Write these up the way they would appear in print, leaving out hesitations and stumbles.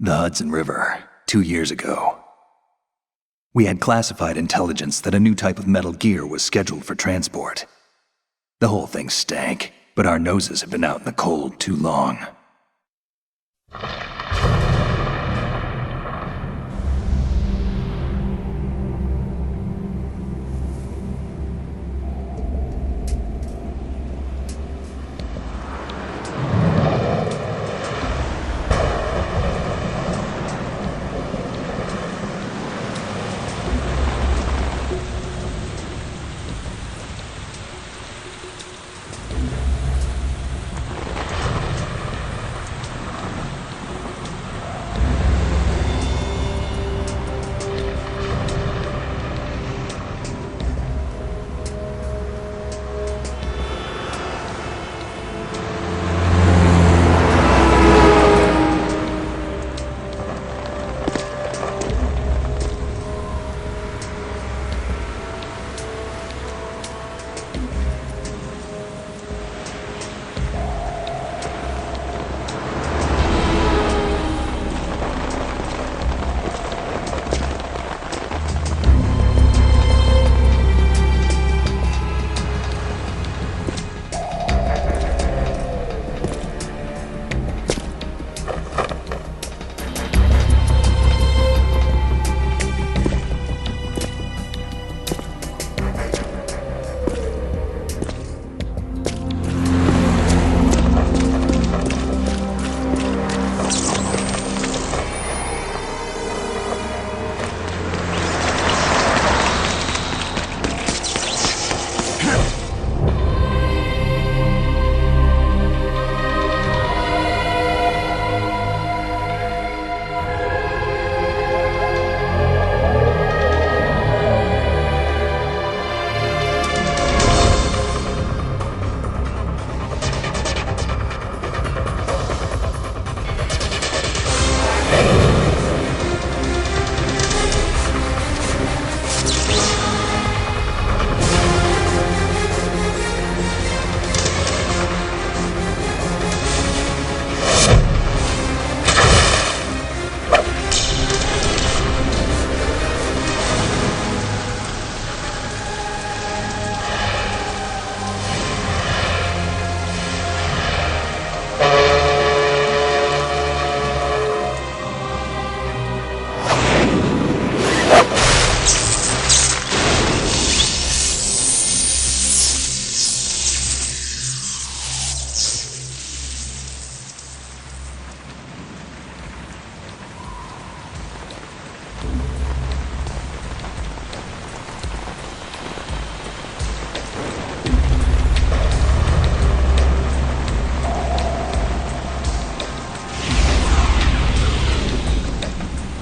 The Hudson River, 2 years ago. We had classified intelligence that a new type of metal gear was scheduled for transport. The whole thing stank, but our noses had been out in the cold too long.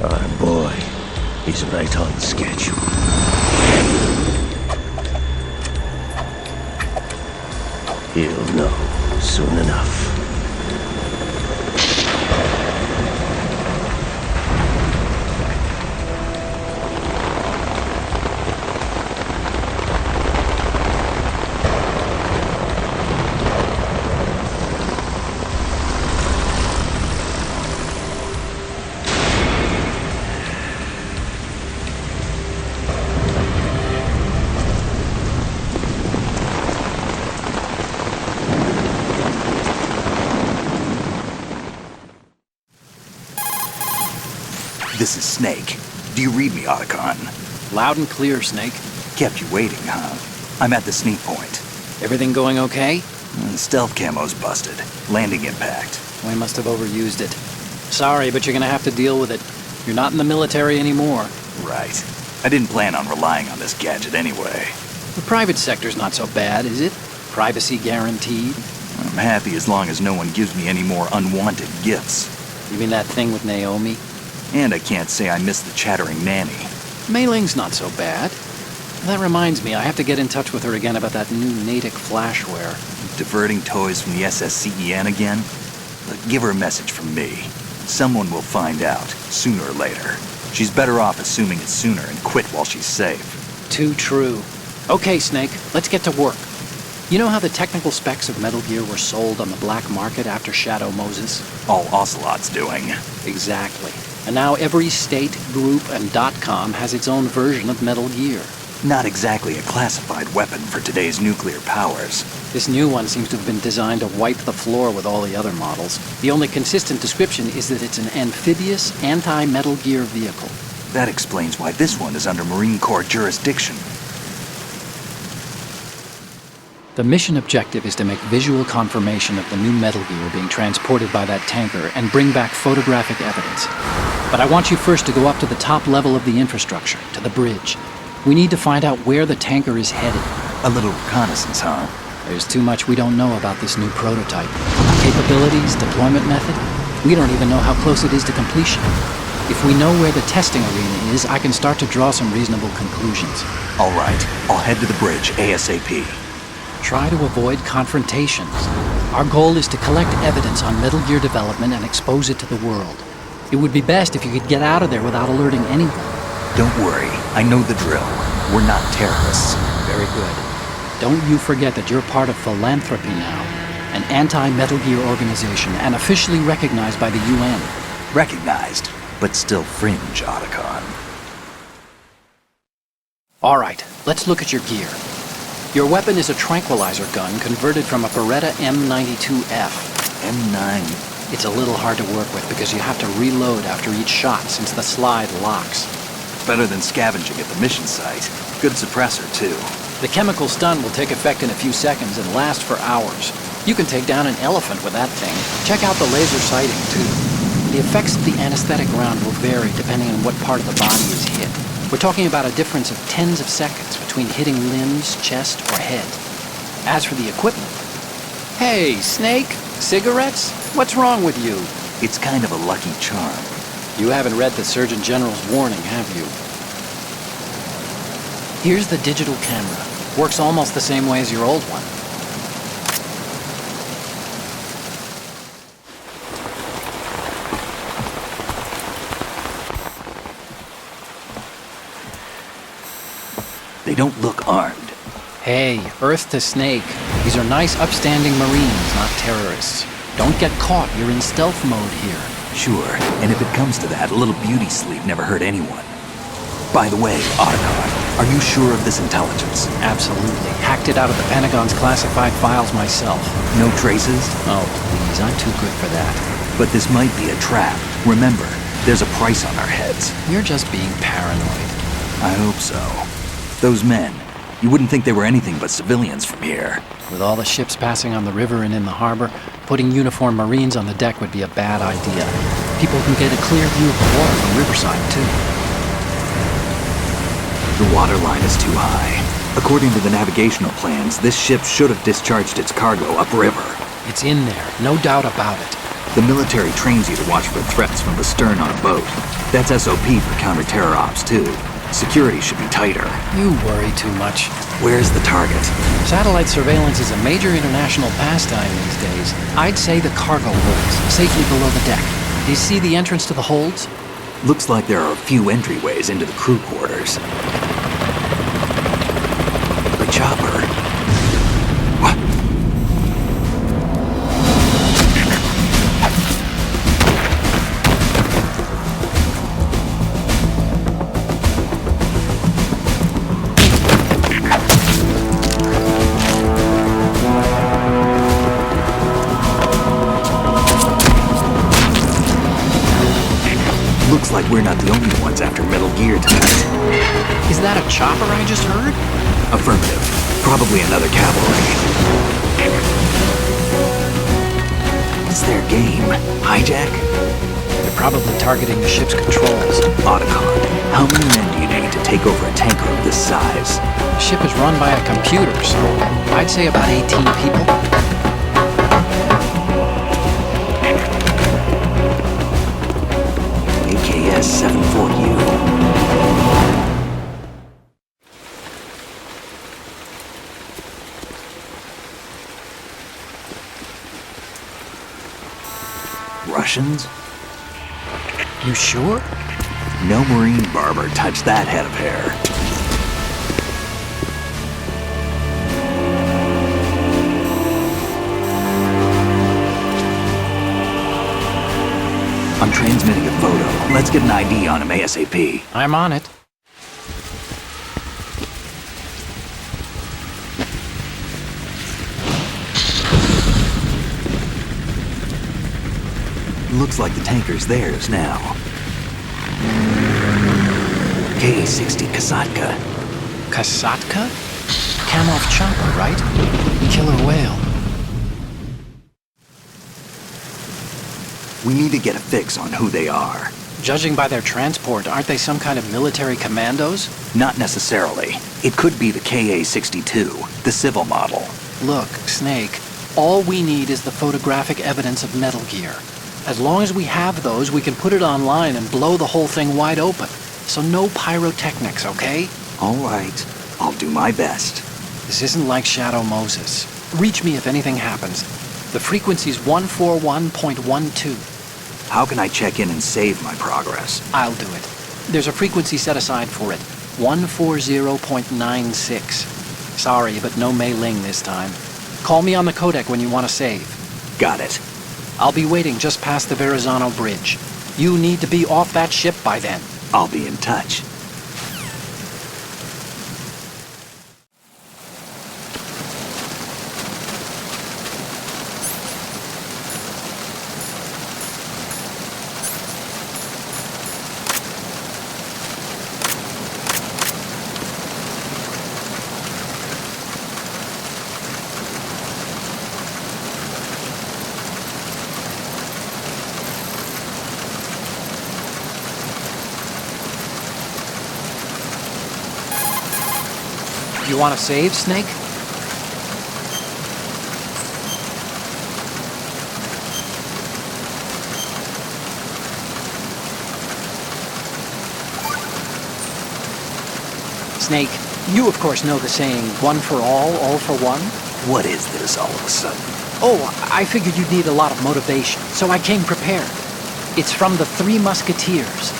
Our boy, he's right on schedule. He'll know soon enough. This is Snake. Do you read me, Otacon? Loud and clear, Snake. Kept you waiting, huh? I'm at the sneak point. Everything going okay? The stealth camo's busted. Landing impact. We must have overused it. Sorry, but you're gonna have to deal with it. You're not in the military anymore. Right. I didn't plan on relying on this gadget anyway. The private sector's not so bad, is it? Privacy guaranteed. I'm happy as long as no one gives me any more unwanted gifts. You mean that thing with Naomi? And I can't say I miss the chattering nanny. Mei Ling's not so bad. That reminds me, I have to get in touch with her again about that new Natick flashware. Diverting toys from the SSCEN again? Look, give her a message from me. Someone will find out, sooner or later. She's better off assuming it sooner and quit while she's safe. Too true. Okay, Snake, let's get to work. You know how the technical specs of Metal Gear were sold on the black market after Shadow Moses? All Ocelot's doing. Exactly. And now every state, group, and .com has its own version of Metal Gear. Not exactly a classified weapon for today's nuclear powers. This new one seems to have been designed to wipe the floor with all the other models. The only consistent description is that it's an amphibious, anti-Metal Gear vehicle. That explains why this one is under Marine Corps jurisdiction. The mission objective is to make visual confirmation of the new Metal Gear being transported by that tanker and bring back photographic evidence. But I want you first to go up to the top level of the infrastructure, to the bridge. We need to find out where the tanker is headed. A little reconnaissance, huh? There's too much we don't know about this new prototype. Capabilities, deployment method. We don't even know how close it is to completion. If we know where the testing arena is, I can start to draw some reasonable conclusions. All right, I'll head to the bridge ASAP. Try to avoid confrontations. Our goal is to collect evidence on Metal Gear development and expose it to the world. It would be best if you could get out of there without alerting anyone. Don't worry, I know the drill. We're not terrorists. Very good. Don't you forget that you're part of Philanthropy now, an anti-Metal Gear organization and officially recognized by the UN. Recognized, but still fringe, Otacon. All right, let's look at your gear. Your weapon is a tranquilizer gun converted from a Beretta M92F. M9. It's a little hard to work with because you have to reload after each shot since the slide locks. Better than scavenging at the mission site. Good suppressor, too. The chemical stun will take effect in a few seconds and last for hours. You can take down an elephant with that thing. Check out the laser sighting, too. The effects of the anesthetic round will vary depending on what part of the body is hit. We're talking about a difference of tens of seconds between hitting limbs, chest, or head. As for the equipment... Hey, Snake? Cigarettes? What's wrong with you? It's kind of a lucky charm. You haven't read the Surgeon General's warning, have you? Here's the digital camera. Works almost the same way as your old one. They don't look armed. Hey, Earth to Snake. These are nice, upstanding Marines, not terrorists. Don't get caught. You're in stealth mode here. Sure, and if it comes to that, a little beauty sleep never hurt anyone. By the way, Otacon, are you sure of this intelligence? Absolutely. Hacked it out of the Pentagon's classified files myself. No traces? Oh, please, I'm too good for that. But this might be a trap. Remember, there's a price on our heads. You're just being paranoid. I hope so. Those men, you wouldn't think they were anything but civilians from here. With all the ships passing on the river and in the harbor, putting uniformed Marines on the deck would be a bad idea. People can get a clear view of the water from Riverside, too. The water line is too high. According to the navigational plans, this ship should have discharged its cargo upriver. It's in there, no doubt about it. The military trains you to watch for threats from the stern on a boat. That's SOP for counter-terror ops, too. Security should be tighter. You worry too much. Where's the target? Satellite surveillance is a major international pastime these days. I'd say the cargo holds, safely below the deck. Do you see the entrance to the holds? Looks like there are a few entryways into the crew quarters. The chopper. What? Looks like we're not the only ones after Metal Gear tonight. Is that a chopper I just heard? Affirmative. Probably another cavalry. What's their game? Hijack? They're probably targeting the ship's controls. Otacon, how many men do you need to take over a tanker of this size? The ship is run by a computer, so I'd say about 18 people. AKS 74U. Russians? You sure? No Marine barber touched that head of hair. I'm transmitting a photo. Let's get an ID on him ASAP. I'm on it. Looks like the tanker's theirs now. K-60 Kasatka. Kasatka? Kamov chopper, right? Killer whale. We need to get a fix on who they are. Judging by their transport, aren't they some kind of military commandos? Not necessarily. It could be the KA-62, the civil model. Look, Snake, all we need is the photographic evidence of Metal Gear. As long as we have those, we can put it online and blow the whole thing wide open. So no pyrotechnics, okay? All right. I'll do my best. This isn't like Shadow Moses. Reach me if anything happens. The frequency's 141.12. How can I check in and save my progress? I'll do it. There's a frequency set aside for it. 140.96. Sorry, but no Mei Ling this time. Call me on the codec when you want to save. Got it. I'll be waiting just past the Verrazano Bridge. You need to be off that ship by then. I'll be in touch. You want to save, Snake? Snake, you of course know the saying, one for all for one? What is this all of a sudden? Oh, I figured you'd need a lot of motivation, so I came prepared. It's from the Three Musketeers.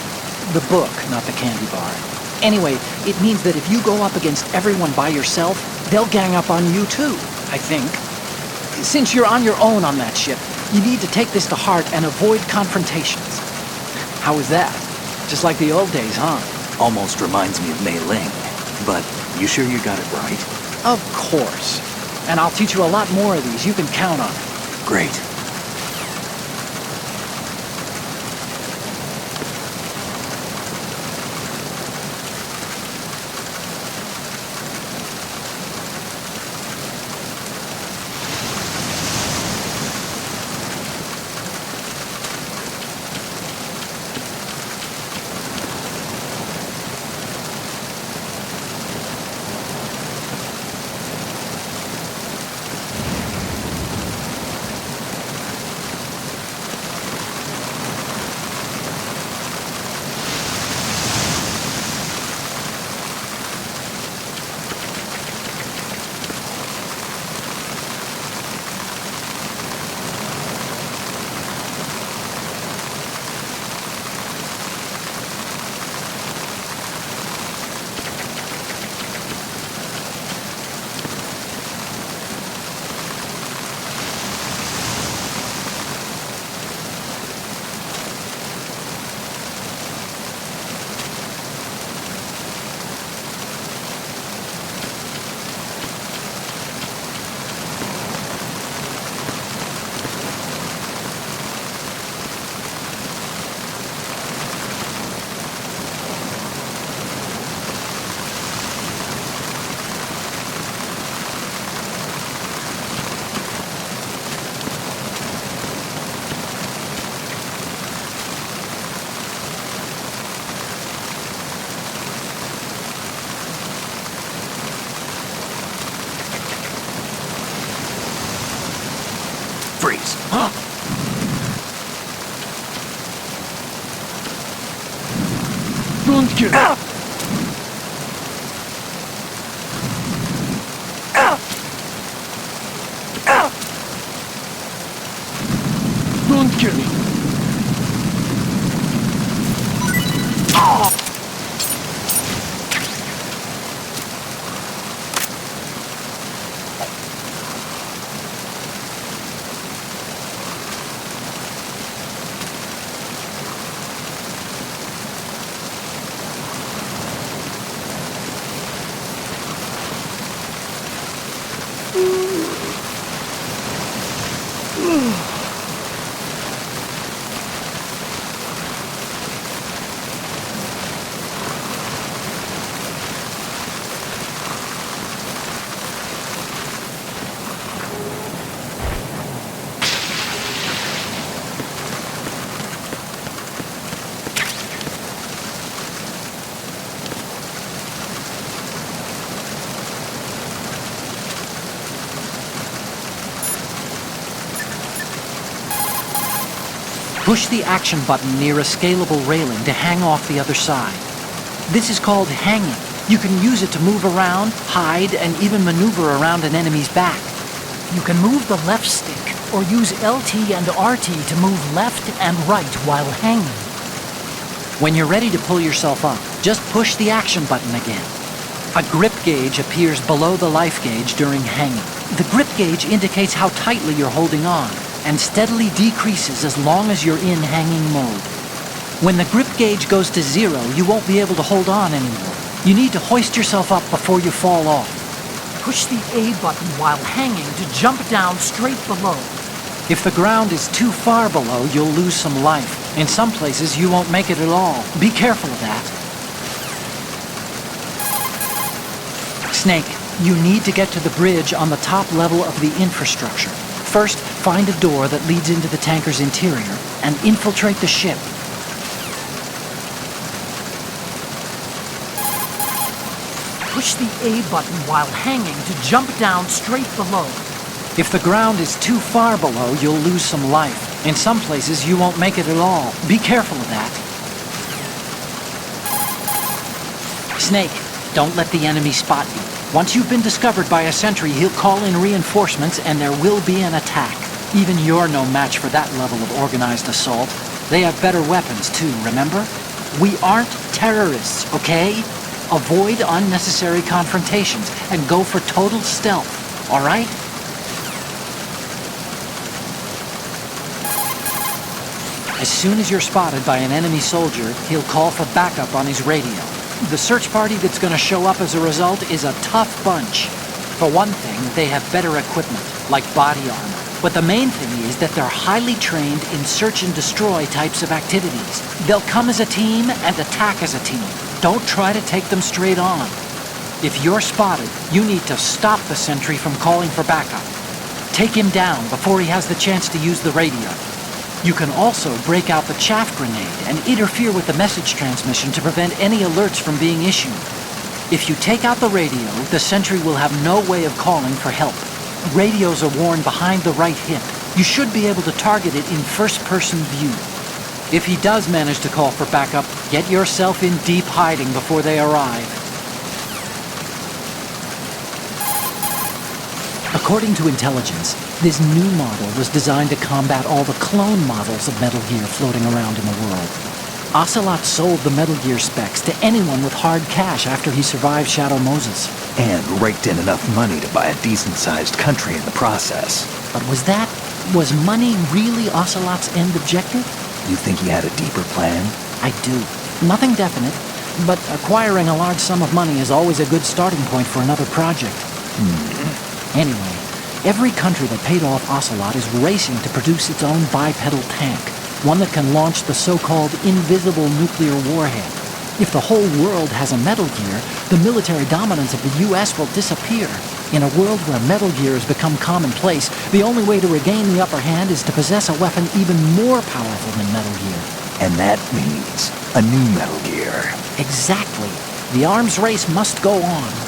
The book, not the candy bar. Anyway, it means that if you go up against everyone by yourself, they'll gang up on you too, I think. Since you're on your own on that ship, you need to take this to heart and avoid confrontations. How is that? Just like the old days, huh? Almost reminds me of Mei Ling. But you sure you got it right? Of course. And I'll teach you a lot more of these. You can count on it. Great. Freeze. Huh? Don't kill me. Don't kill me. push the action button near a scalable railing to hang off the other side. This is called hanging. You can use it to move around, hide, and even maneuver around an enemy's back. You can move the left stick or use LT and RT to move left and right while hanging. When you're ready to pull yourself up, just push the action button again. A grip gauge appears below the life gauge during hanging. The grip gauge indicates how tightly you're holding on and steadily decreases as long as you're in hanging mode. When the grip gauge goes to 0, you won't be able to hold on anymore. You need to hoist yourself up before you fall off. Push the A button while hanging to jump down straight below. If the ground is too far below, you'll lose some life. In some places, you won't make it at all. Be careful of that. Snake, you need to get to the bridge on the top level of the infrastructure. First, find a door that leads into the tanker's interior and infiltrate the ship. Push the A button while hanging to jump down straight below. If the ground is too far below, you'll lose some life. In some places, you won't make it at all. Be careful of that. Snake, don't let the enemy spot you. Once you've been discovered by a sentry, he'll call in reinforcements and there will be an attack. Even you're no match for that level of organized assault. They have better weapons too, remember? We aren't terrorists, okay? Avoid unnecessary confrontations and go for total stealth, all right? As soon as you're spotted by an enemy soldier, he'll call for backup on his radio. The search party that's going to show up as a result is a tough bunch. For one thing, they have better equipment, like body armor. But the main thing is that they're highly trained in search and destroy types of activities. They'll come as a team and attack as a team. Don't try to take them straight on. If you're spotted, you need to stop the sentry from calling for backup. Take him down before he has the chance to use the radio. You can also break out the chaff grenade and interfere with the message transmission to prevent any alerts from being issued. If you take out the radio, the sentry will have no way of calling for help. Radios are worn behind the right hip. You should be able to target it in first-person view. If he does manage to call for backup, get yourself in deep hiding before they arrive. According to intelligence, this new model was designed to combat all the clone models of Metal Gear floating around in the world. Ocelot sold the Metal Gear specs to anyone with hard cash after he survived Shadow Moses. And raked in enough money to buy a decent-sized country in the process. But was money really Ocelot's end objective? You think he had a deeper plan? I do. Nothing definite, but acquiring a large sum of money is always a good starting point for another project. Anyway, every country that paid off Ocelot is racing to produce its own bipedal tank, one that can launch the so-called invisible nuclear warhead. If the whole world has a Metal Gear, the military dominance of the U.S. will disappear. In a world where Metal Gear has become commonplace, the only way to regain the upper hand is to possess a weapon even more powerful than Metal Gear. And that means a new Metal Gear. Exactly. The arms race must go on.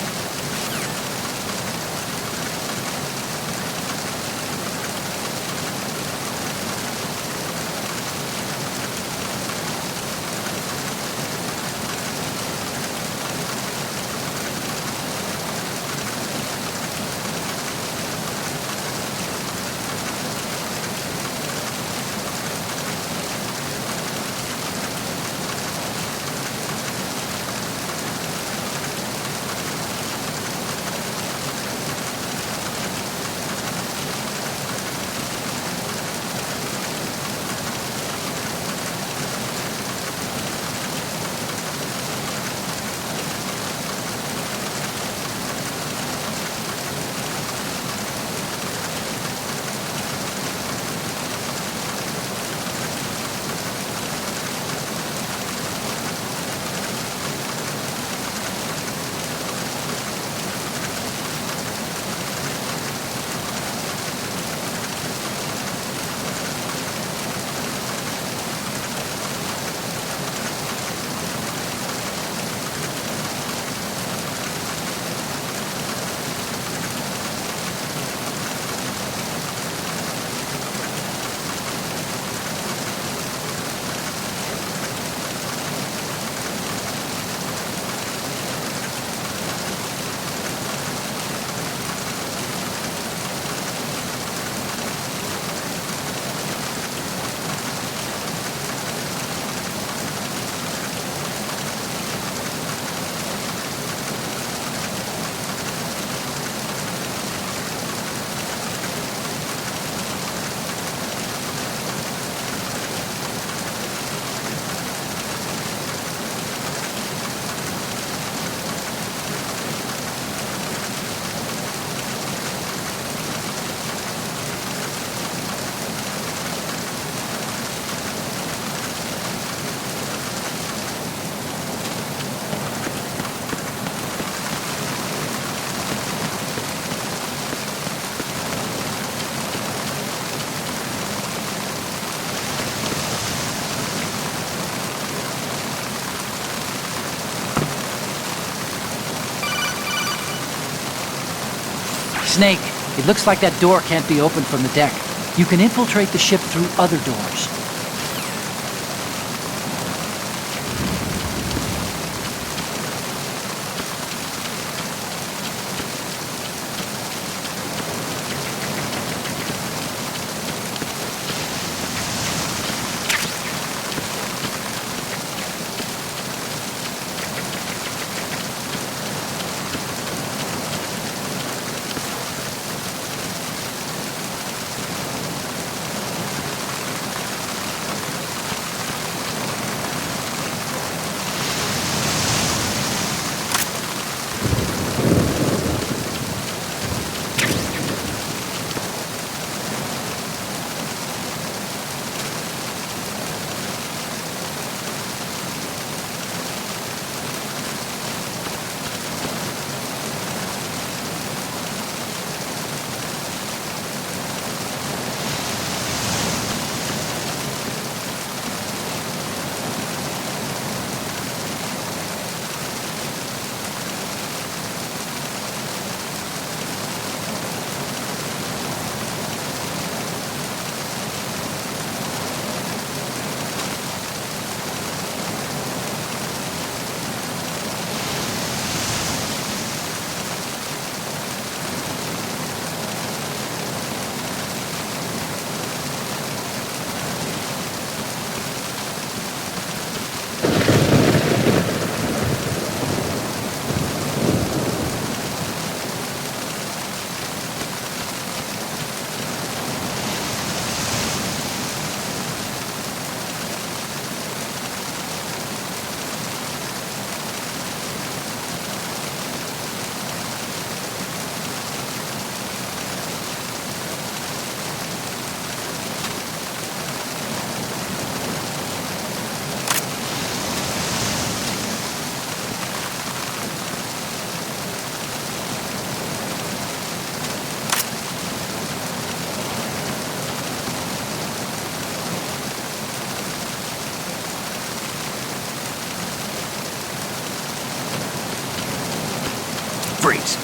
Snake, it looks like that door can't be opened from the deck. You can infiltrate the ship through other doors. Freeze!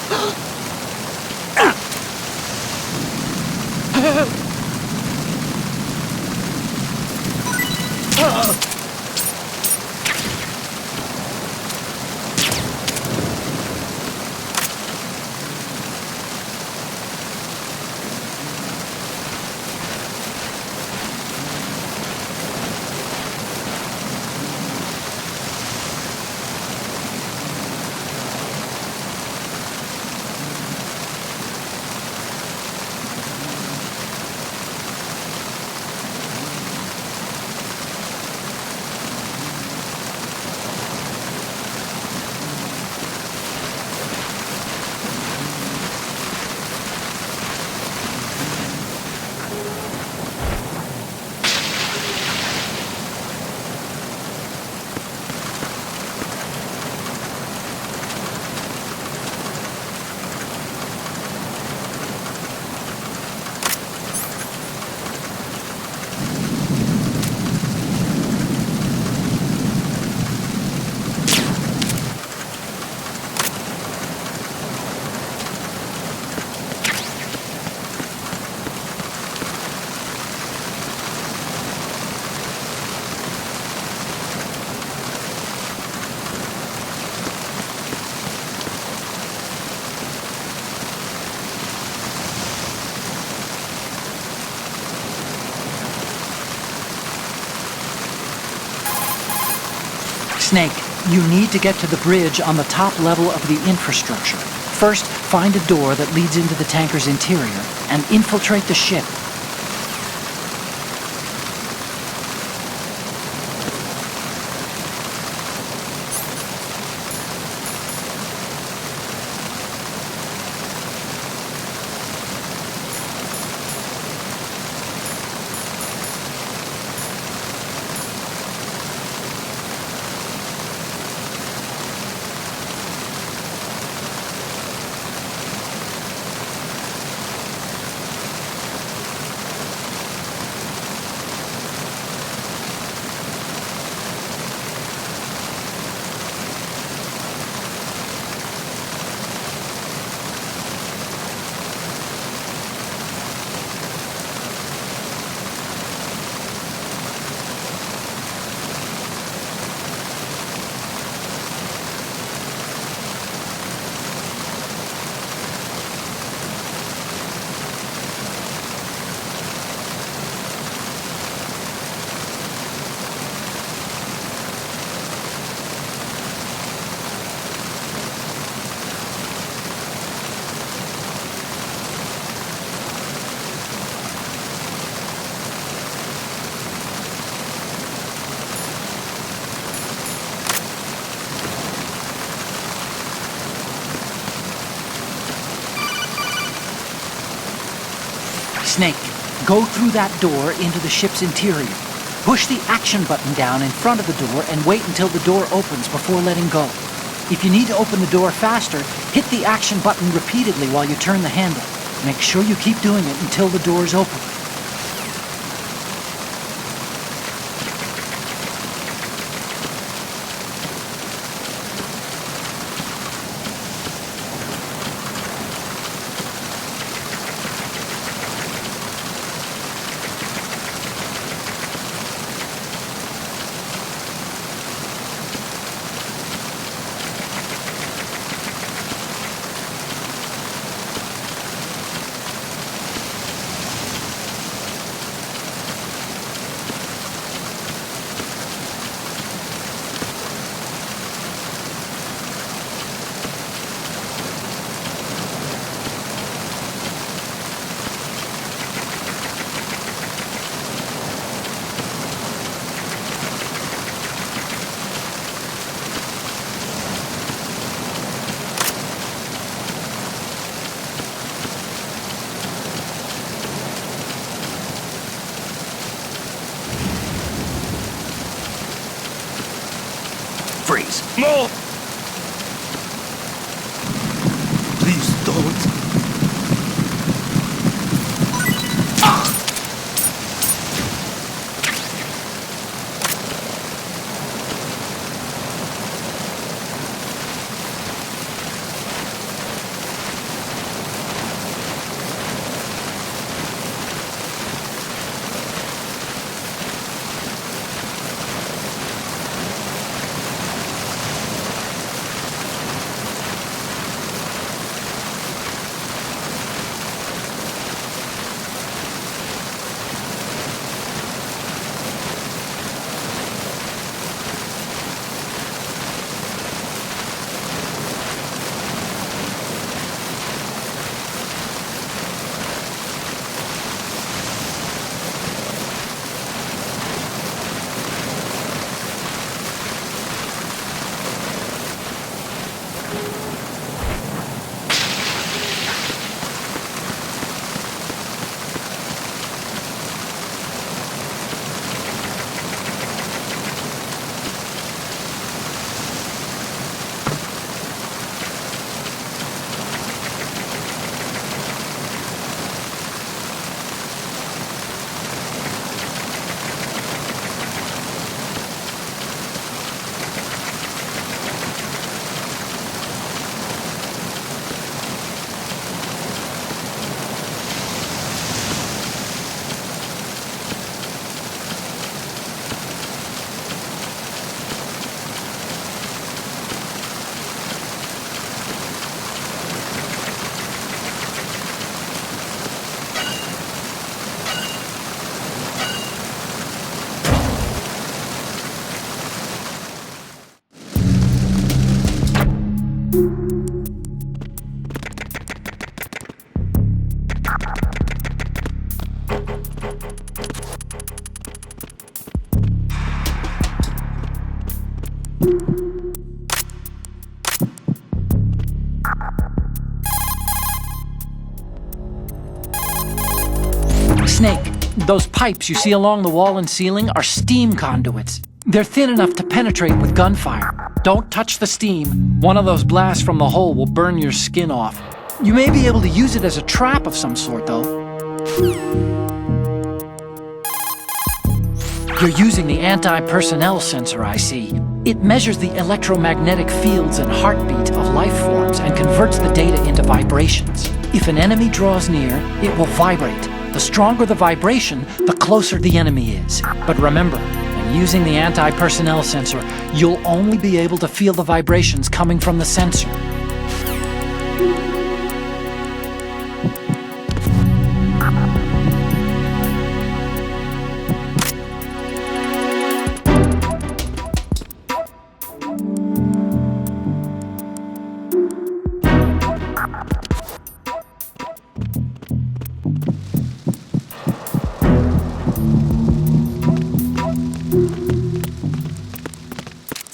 Snake, you need to get to the bridge on the top level of the infrastructure. First, find a door that leads into the tanker's interior and infiltrate the ship. Snake, go through that door into the ship's interior. Push the action button down in front of the door and wait until the door opens before letting go. If you need to open the door faster, hit the action button repeatedly while you turn the handle. Make sure you keep doing it until the door is open. Freeze. No! Please don't. Snake, those pipes you see along the wall and ceiling are steam conduits. They're thin enough to penetrate with gunfire. Don't touch the steam. One of those blasts from the hole will burn your skin off. You may be able to use it as a trap of some sort, though. You're using the anti-personnel sensor, I see. It measures the electromagnetic fields and heartbeat of life forms and converts the data into vibrations. If an enemy draws near, it will vibrate. The stronger the vibration, the closer the enemy is. But remember, when using the anti-personnel sensor, you'll only be able to feel the vibrations coming from the sensor.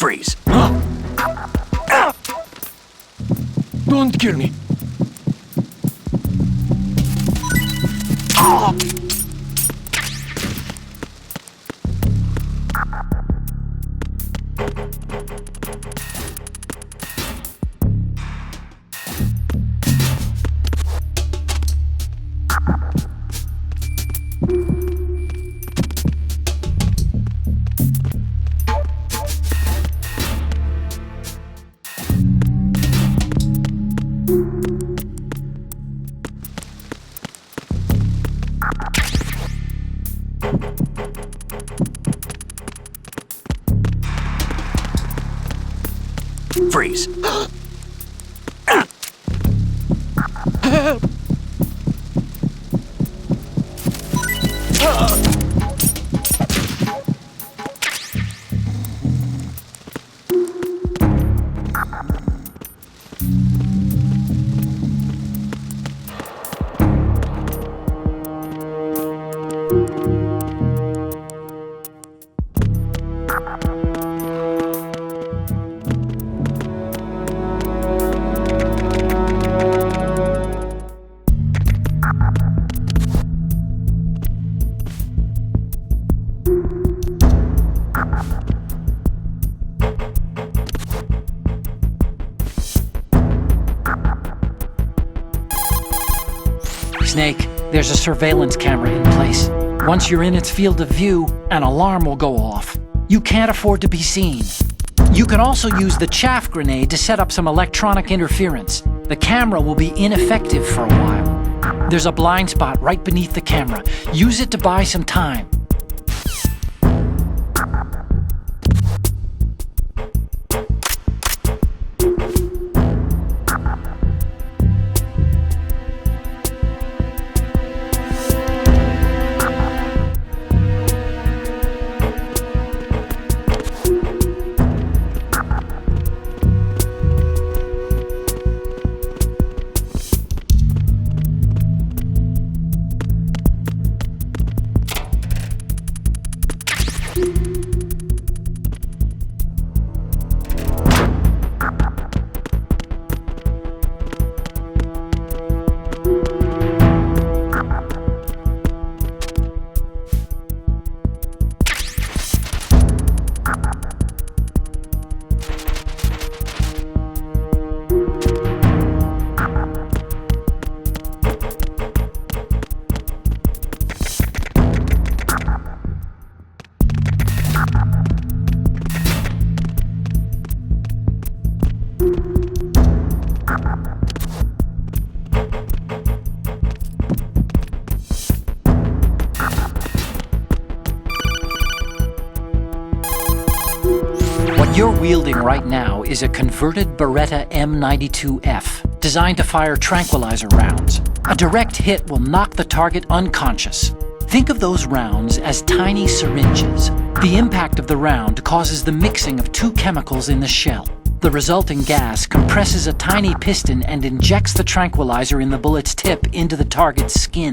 Freeze. Don't kill me. Freeze. Snake, there's a surveillance camera in place. Once you're in its field of view, an alarm will go off. You can't afford to be seen. You can also use the chaff grenade to set up some electronic interference. The camera will be ineffective for a while. There's a blind spot right beneath the camera. Use it to buy some time. What you're wielding right now is a converted Beretta M92F, designed to fire tranquilizer rounds. A direct hit will knock the target unconscious. Think of those rounds as tiny syringes. The impact of the round causes the mixing of two chemicals in the shell. The resulting gas compresses a tiny piston and injects the tranquilizer in the bullet's tip into the target's skin.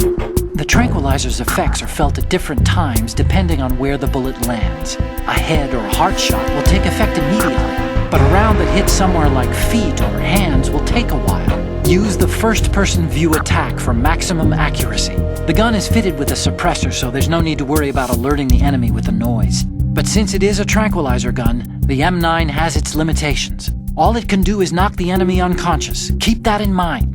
The tranquilizer's effects are felt at different times depending on where the bullet lands. A head or heart shot will take effect immediately, but a round that hits somewhere like feet or hands will take a while. Use the first-person view attack for maximum accuracy. The gun is fitted with a suppressor, so there's no need to worry about alerting the enemy with the noise. But since it is a tranquilizer gun, the M9 has its limitations. All it can do is knock the enemy unconscious. Keep that in mind.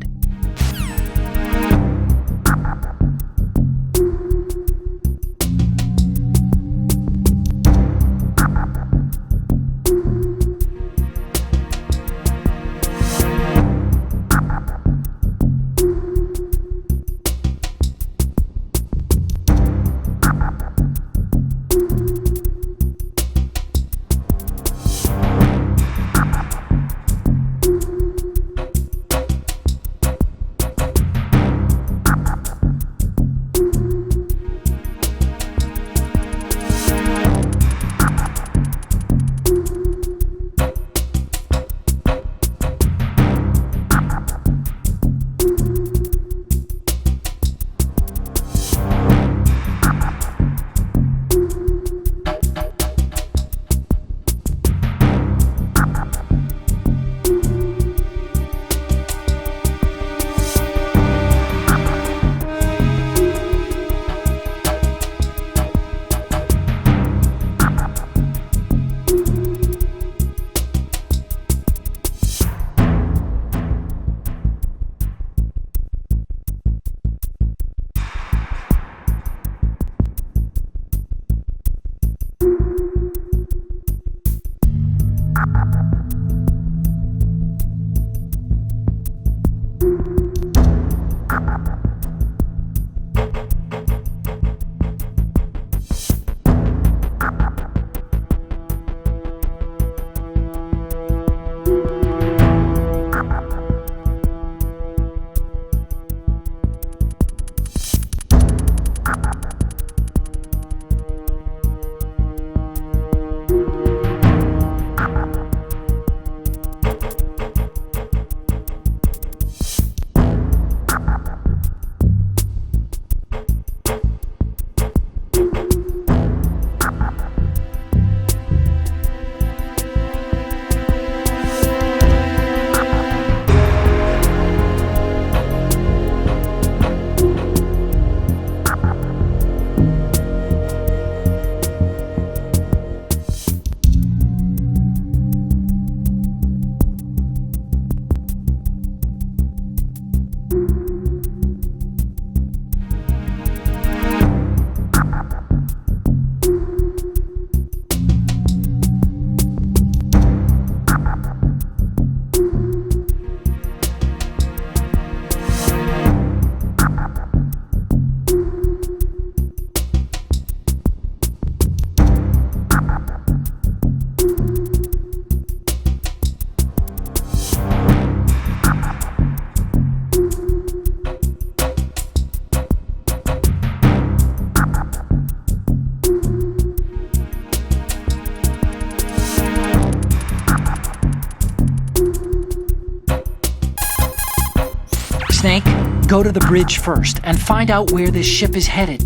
Go to the bridge first and find out where this ship is headed.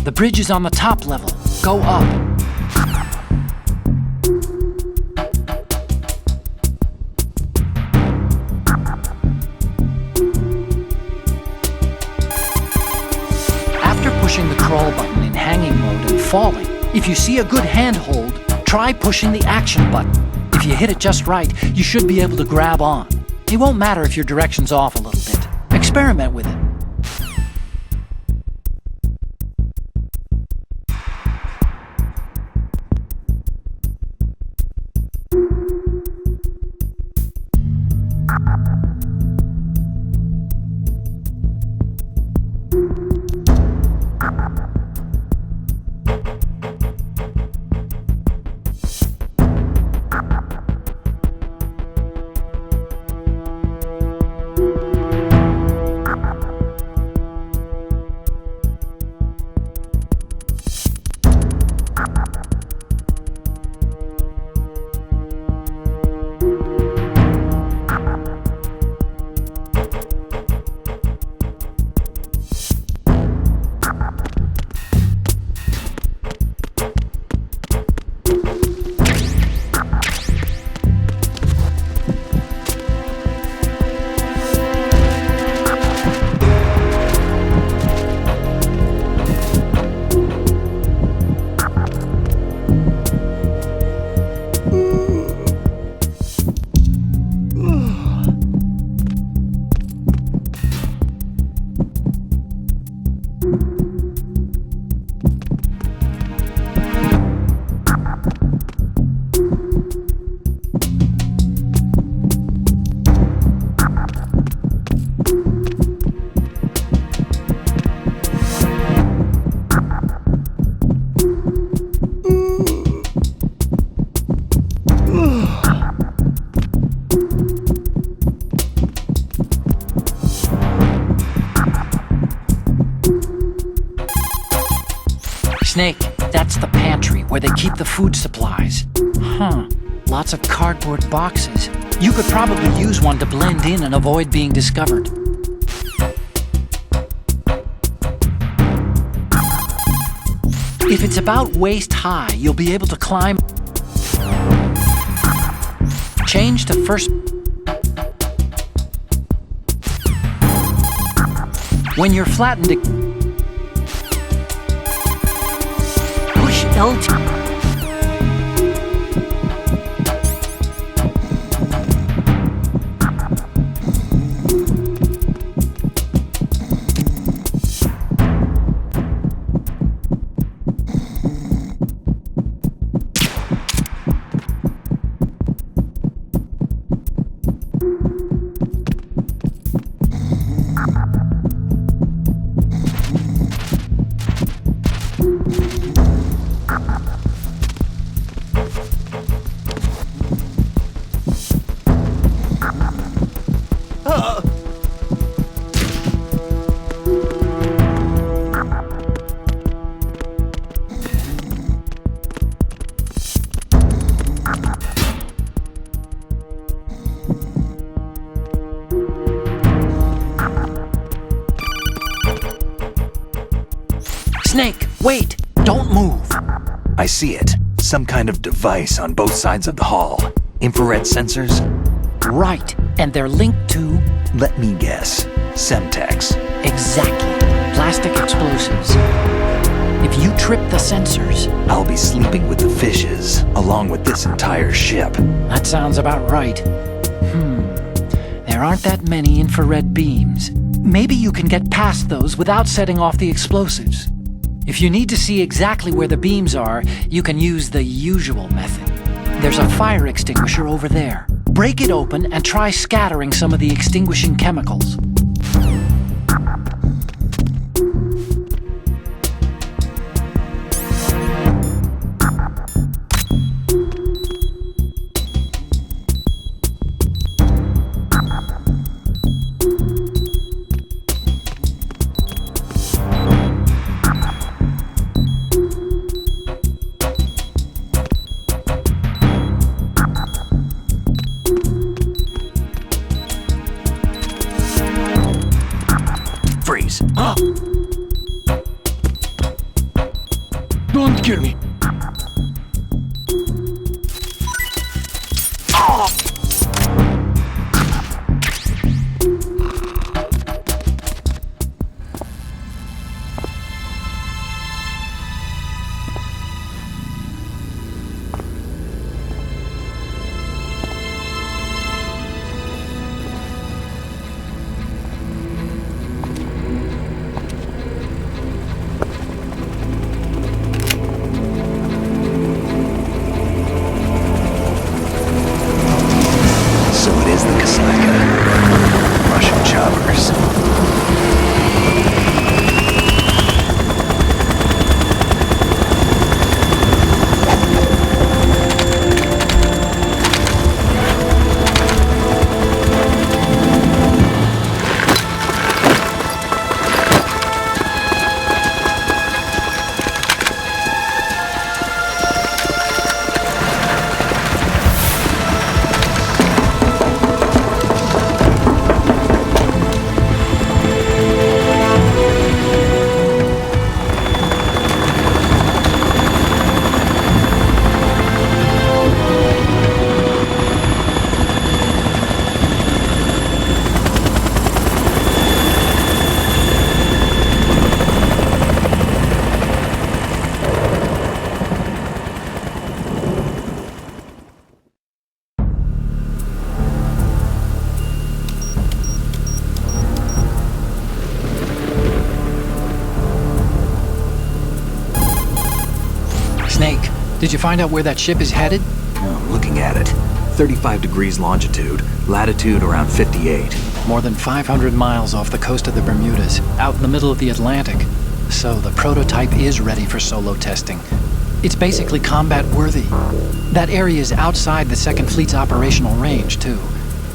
The bridge is on the top level. Go up. After pushing the crawl button in hanging mode and falling, if you see a good handhold, try pushing the action button. If you hit it just right, you should be able to grab on. It won't matter if your direction's off a little bit. Experiment with it. Snake, that's the pantry where they keep the food supplies. Huh, lots of cardboard boxes. You could probably use one to blend in and avoid being discovered. If it's about waist high, you'll be able to climb. Change to first. When you're flattened, push LT. Snake, wait! Don't move! I see it. Some kind of device on both sides of the hall. Infrared sensors? Right, and they're linked to... Let me guess. Semtex. Exactly. Plastic explosives. If you trip the sensors... I'll be sleeping with the fishes, along with this entire ship. That sounds about right. There aren't that many infrared beams. Maybe you can get past those without setting off the explosives. If you need to see exactly where the beams are, you can use the usual method. There's a fire extinguisher over there. Break it open and try scattering some of the extinguishing chemicals. kill me. So it is the Kasaka. Russian choppers. Snake, did you find out where that ship is headed? Oh, I'm looking at it. 35 degrees longitude, latitude around 58. More than 500 miles off the coast of the Bermudas, out in the middle of the Atlantic. So the prototype is ready for solo testing. It's basically combat-worthy. That area is outside the Second Fleet's operational range, too.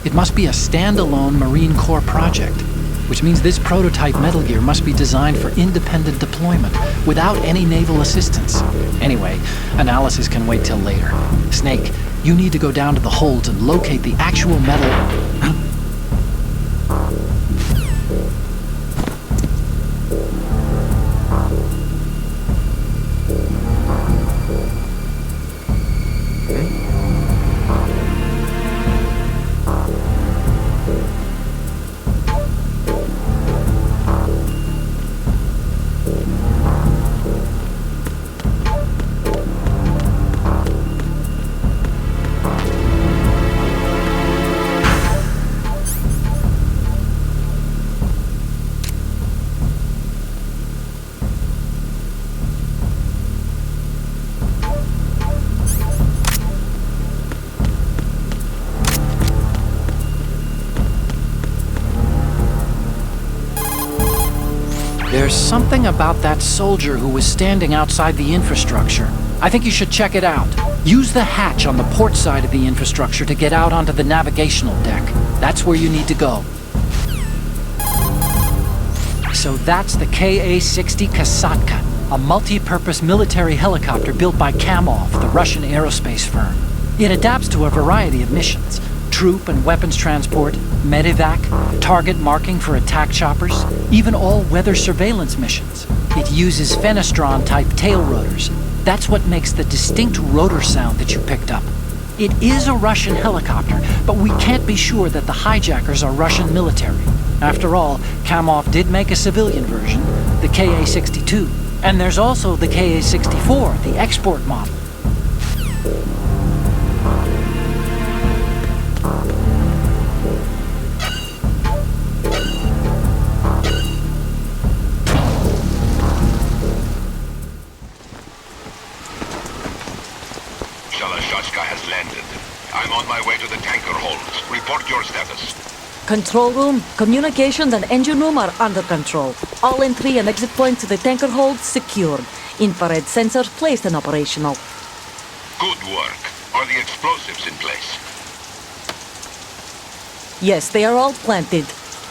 It must be a standalone Marine Corps project, which means this prototype Metal Gear must be designed for independent deployment, without any naval assistance. Anyway, analysis can wait till later. Snake, you need to go down to the holds and locate the actual metal... There's something about that soldier who was standing outside the infrastructure. I think you should check it out. Use the hatch on the port side of the infrastructure to get out onto the navigational deck. That's where you need to go. So that's the Ka-60 Kasatka, a multi-purpose military helicopter built by Kamov, the Russian aerospace firm. It adapts to a variety of missions. Troop and weapons transport, medevac, target marking for attack choppers, even all-weather surveillance missions. It uses Fenestron-type tail rotors. That's what makes the distinct rotor sound that you picked up. It is a Russian helicopter, but we can't be sure that the hijackers are Russian military. After all, Kamov did make a civilian version, the Ka-62. And there's also the Ka-64, the export model. Has landed. I'm on my way to the tanker holds. Report your status. Control room, communications and engine room are under control. All entry and exit points to the tanker hold secured. Infrared sensors placed and operational. Good work. Are the explosives in place? Yes, they are all planted.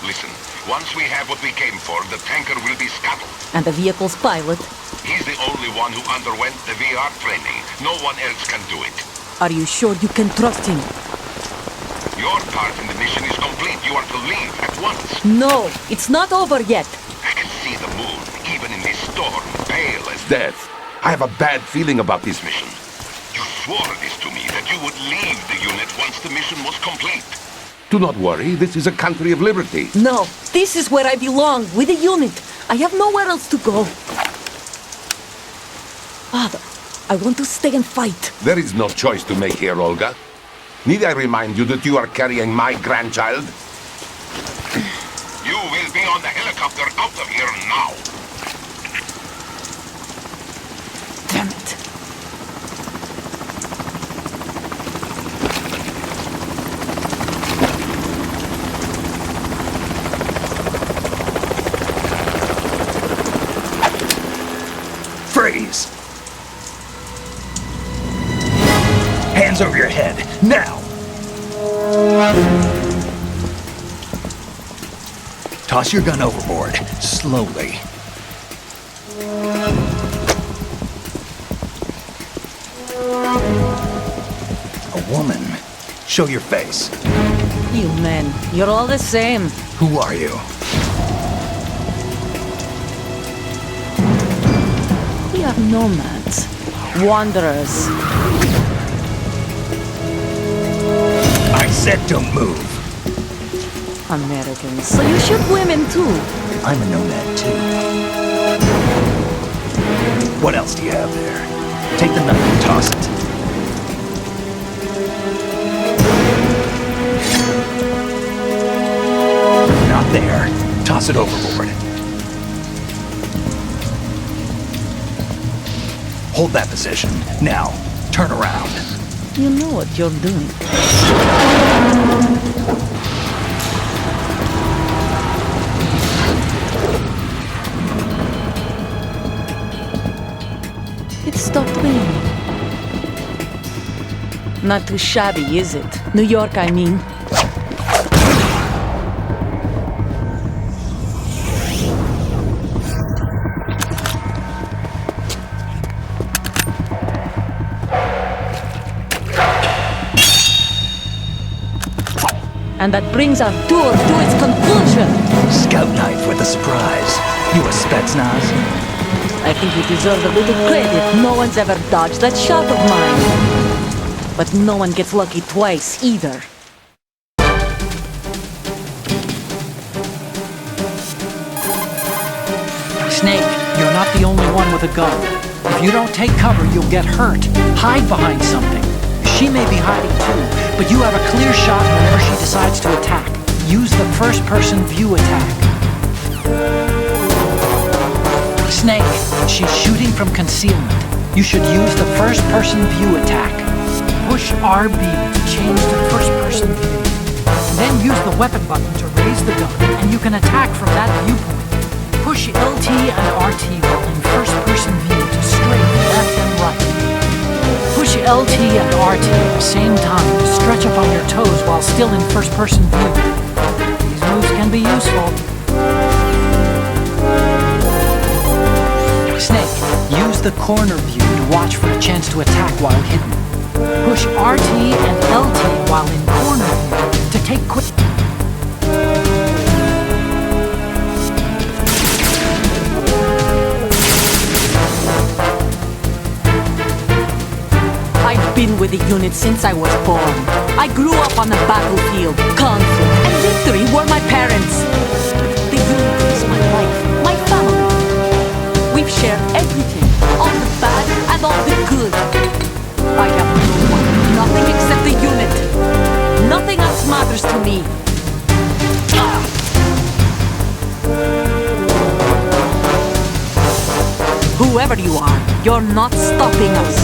Listen, once we have what we came for, the tanker will be scuttled. And the vehicle's pilot? He's the only one who underwent the VR training. No one else can do it. Are you sure you can trust him? Your part in the mission is complete. You are to leave at once. No, it's not over yet. I can see the moon, even in this storm, pale as death. I have a bad feeling about this mission. You swore this to me that you would leave the unit once the mission was complete. Do not worry, this is a country of liberty. No, this is where I belong, with the unit. I have nowhere else to go. Father, I want to stay and fight. There is no choice to make here, Olga. Need I remind you that you are carrying my grandchild? You will be on the helicopter out of here now. Damn it. Freeze! Hands over your head, now! Toss your gun overboard, slowly. A woman. Show your face. You men, you're all the same. Who are you? We are nomads. Wanderers. I said don't move. Americans. So you shoot women too. I'm a nomad too. What else do you have there? Take the knife and toss it. Not there. Toss it overboard. Hold that position. Now, turn around. You know what you're doing. It stopped raining. Not too shabby, is it? New York, I mean. And that brings our tour to its conclusion. Scout knife with a surprise. You a Spetsnaz? I think you deserve a little credit. No one's ever dodged that shot of mine. But no one gets lucky twice, either. Snake, you're not the only one with a gun. If you don't take cover, you'll get hurt. Hide behind something. She may be hiding too, but you have a clear shot whenever she decides to attack. Use the first-person view attack. Snake, she's shooting from concealment. You should use the first-person view attack. Push RB to change to first-person view. Then use the weapon button to raise the gun, and you can attack from that viewpoint. Push LT and RT while in first-person view to straight left and right. Push LT and RT at the same time to stretch up on your toes while still in first-person view. These moves can be useful. Snake, use the corner view to watch for a chance to attack while hidden. Push RT and LT while in corner view to take quick... I've been with the unit since I was born. I grew up on the battlefield. Conflict and victory were my parents. The unit is my life, my family. We've shared everything, all the bad and all the good. I have no one, nothing except the unit. Nothing else matters to me. Whoever you are, you're not stopping us.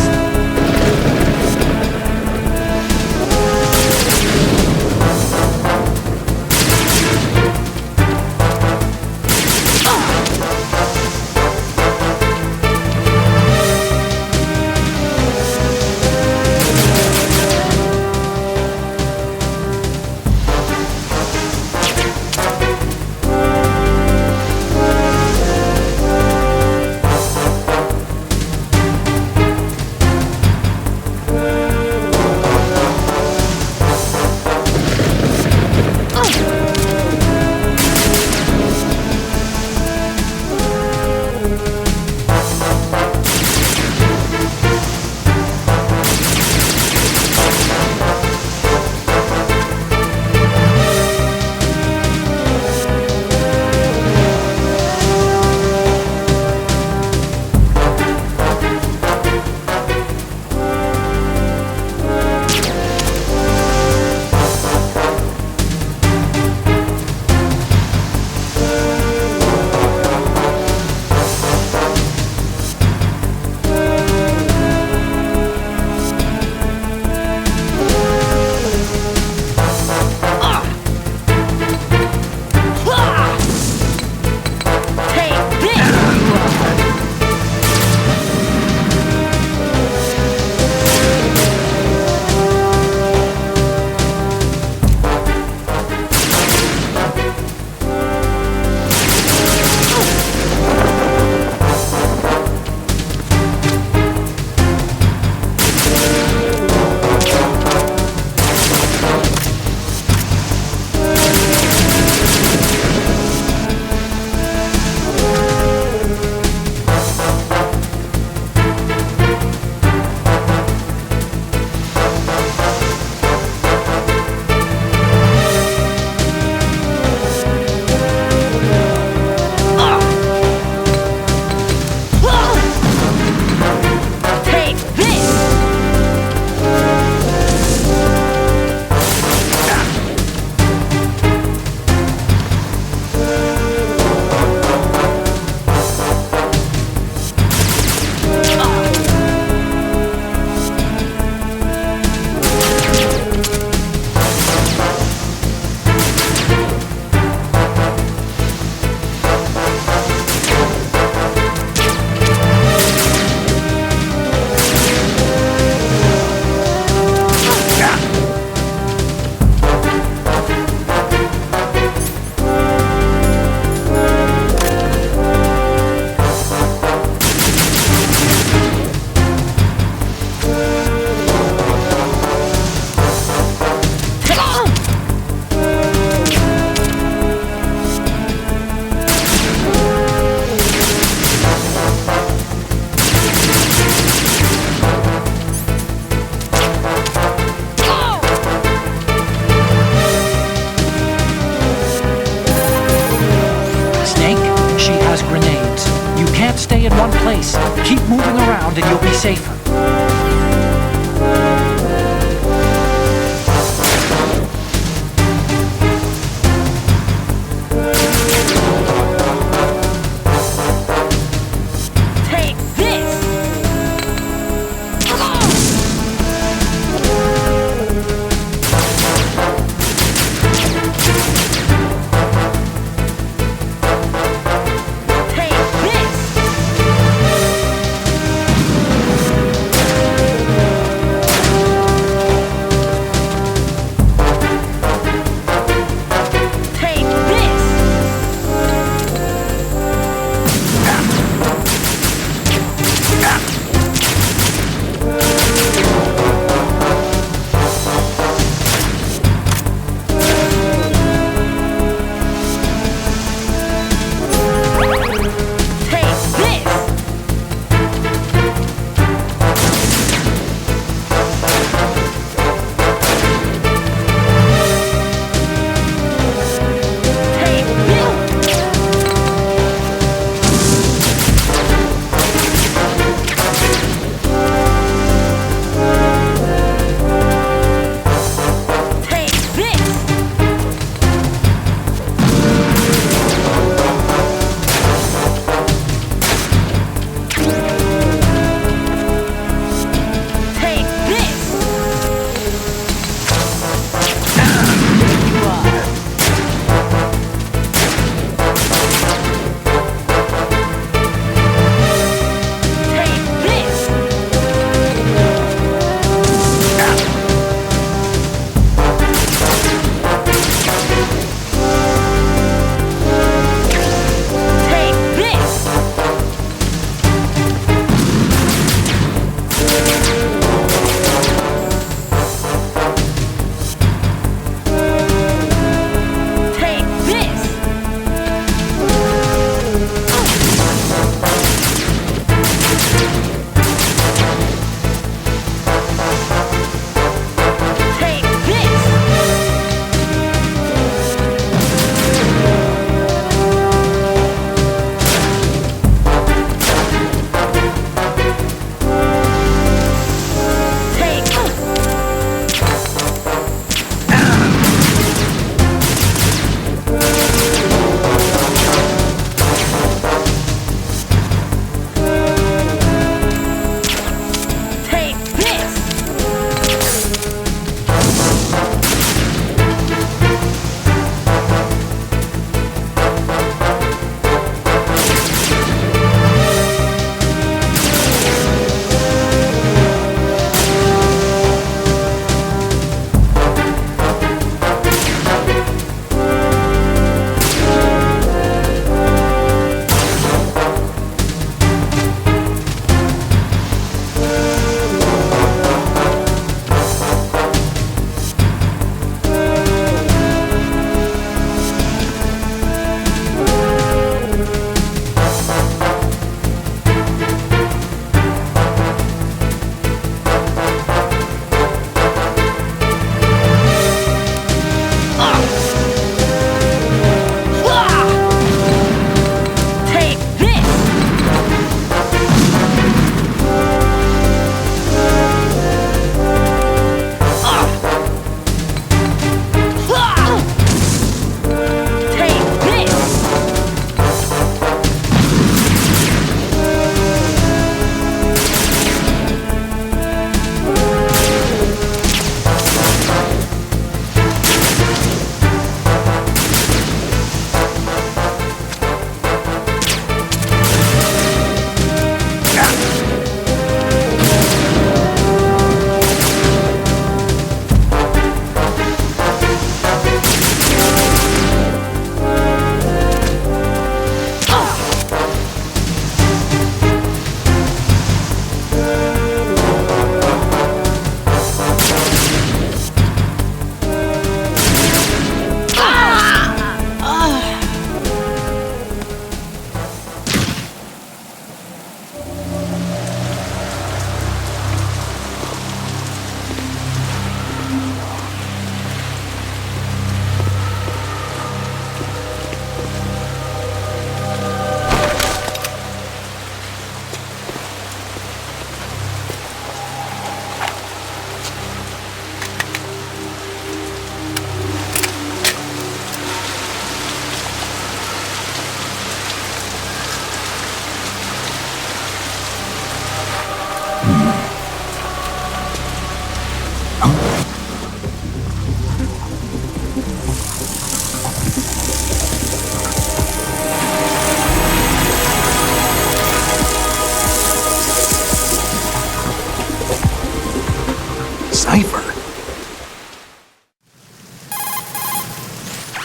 place. Keep moving around and you'll be safer.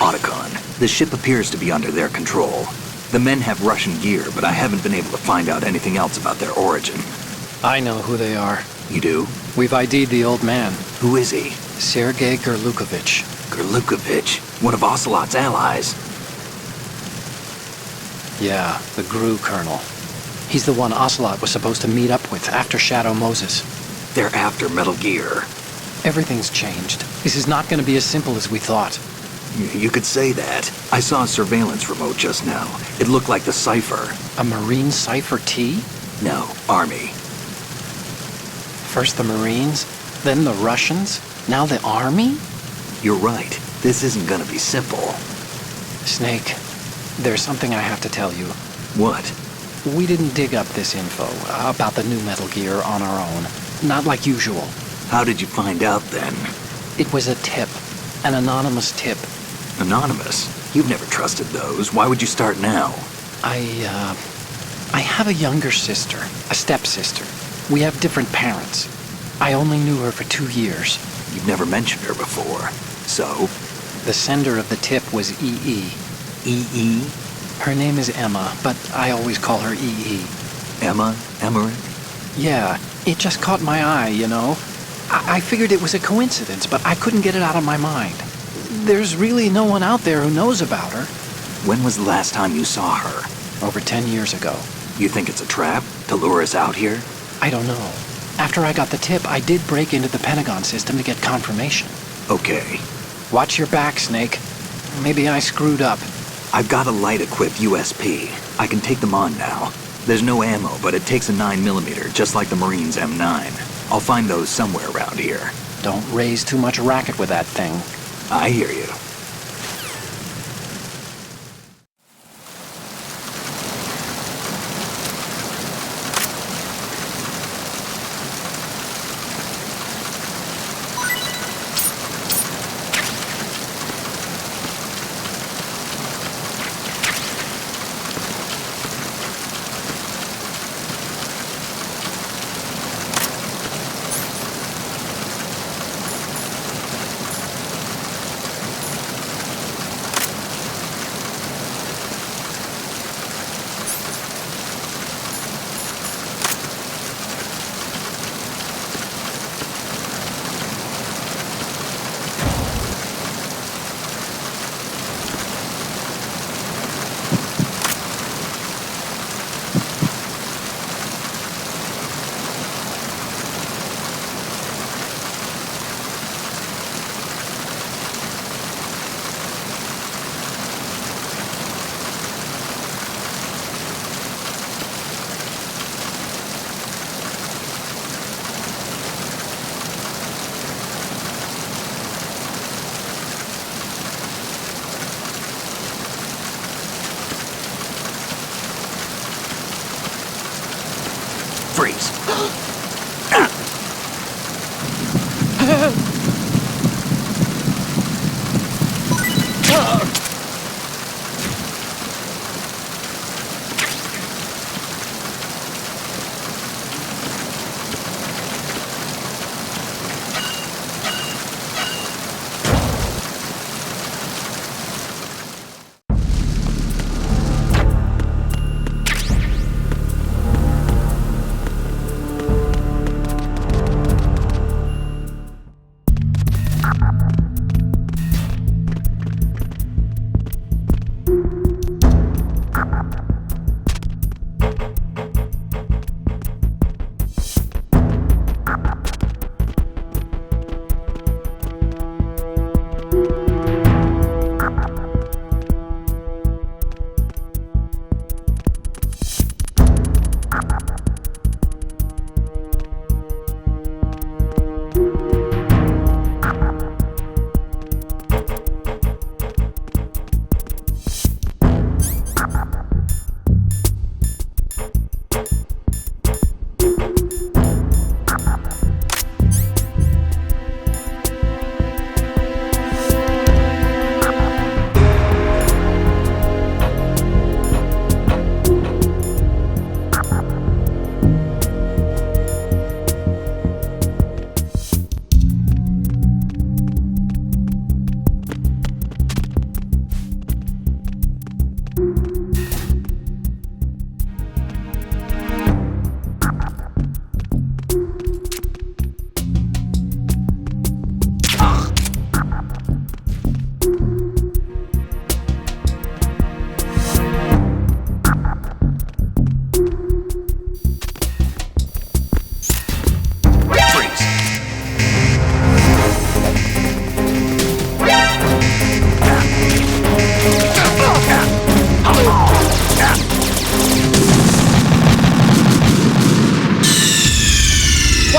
Otacon, the ship appears to be under their control. The men have Russian gear, but I haven't been able to find out anything else about their origin. I know who they are. You do? We've ID'd the old man, Who is he? Sergei Gerlukovich. Gerlukovich, one of Ocelot's allies. Yeah, the GRU colonel. He's the one Ocelot was supposed to meet up with after Shadow Moses. They're after Metal Gear. Everything's changed. This is not going to be as simple as we thought. You could say that. I saw a surveillance remote just now. It looked like the Cypher. A Marine Cypher T? No, Army. First the Marines, then the Russians, now the Army? You're right. This isn't gonna be simple. Snake, there's something I have to tell you. What? We didn't dig up this info about the new Metal Gear on our own. Not like usual. How did you find out then? It was a tip. An anonymous tip. Anonymous? You've never trusted those. Why would you start now? I have a younger sister, a stepsister. We have different parents. I only knew her for 2 years. You've never mentioned her before. So? The sender of the tip was EE. EE? Her name is Emma, but I always call her EE. Emma? Emmerich? Yeah, it just caught my eye, you know? I figured it was a coincidence, but I couldn't get it out of my mind. There's really no one out there who knows about her. When was the last time you saw her? Over 10 years ago. You think it's a trap? To lure us out here? I don't know. After I got the tip, I did break into the Pentagon system to get confirmation. Okay. Watch your back, Snake. Maybe I screwed up. I've got a light-equipped USP. I can take them on now. There's no ammo, but it takes a 9mm, just like the Marines' M9. I'll find those somewhere around here. Don't raise too much racket with that thing. I hear you.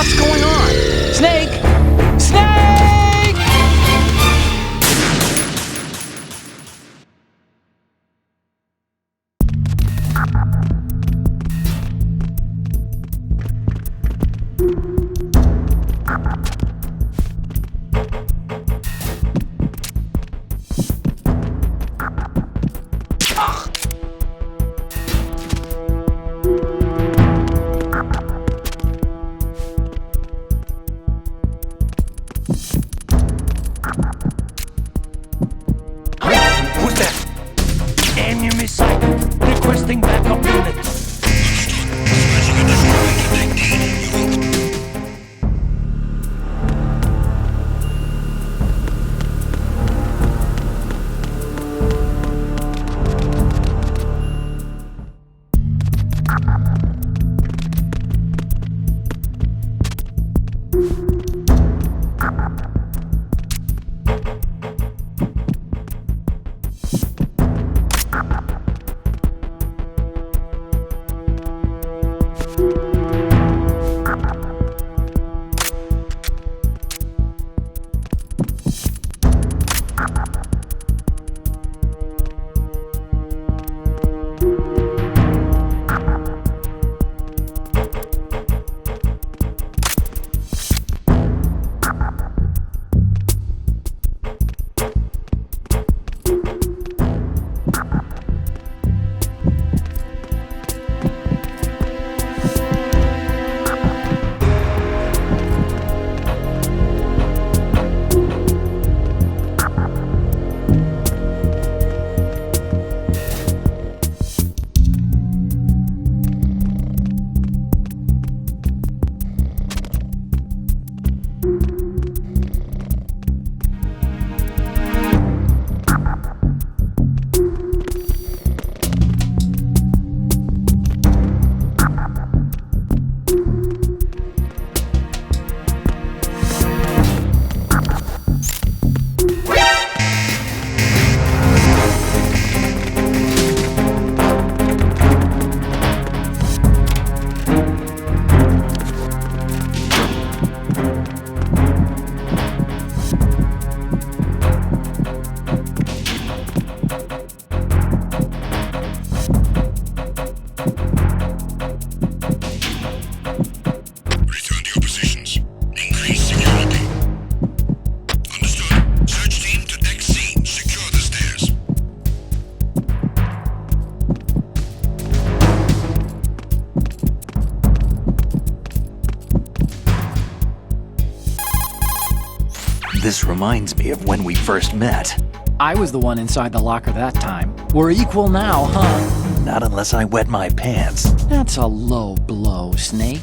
What's going on? Snake! Snake! Who's there? Enemy sighted. Requesting backup units. This reminds me of when we first met. I was the one inside the locker that time. We're equal now, huh? Not unless I wet my pants. That's a low blow, Snake.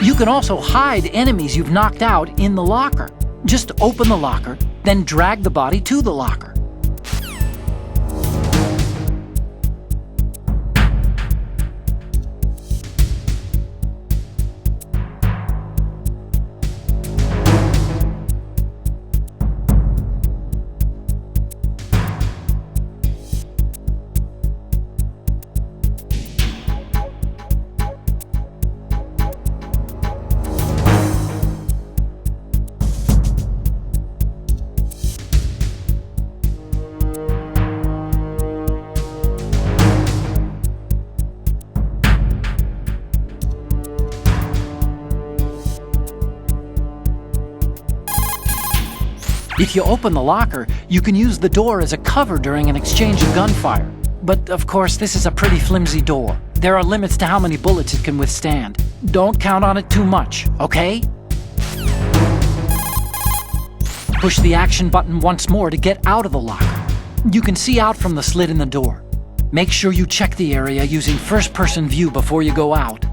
You can also hide enemies you've knocked out in the locker. Just open the locker, then drag the body to the locker. If you open the locker, you can use the door as a cover during an exchange of gunfire. But of course, this is a pretty flimsy door. There are limits to how many bullets it can withstand. Don't count on it too much, okay? Push the action button once more to get out of the locker. You can see out from the slit in the door. Make sure you check the area using first-person view before you go out.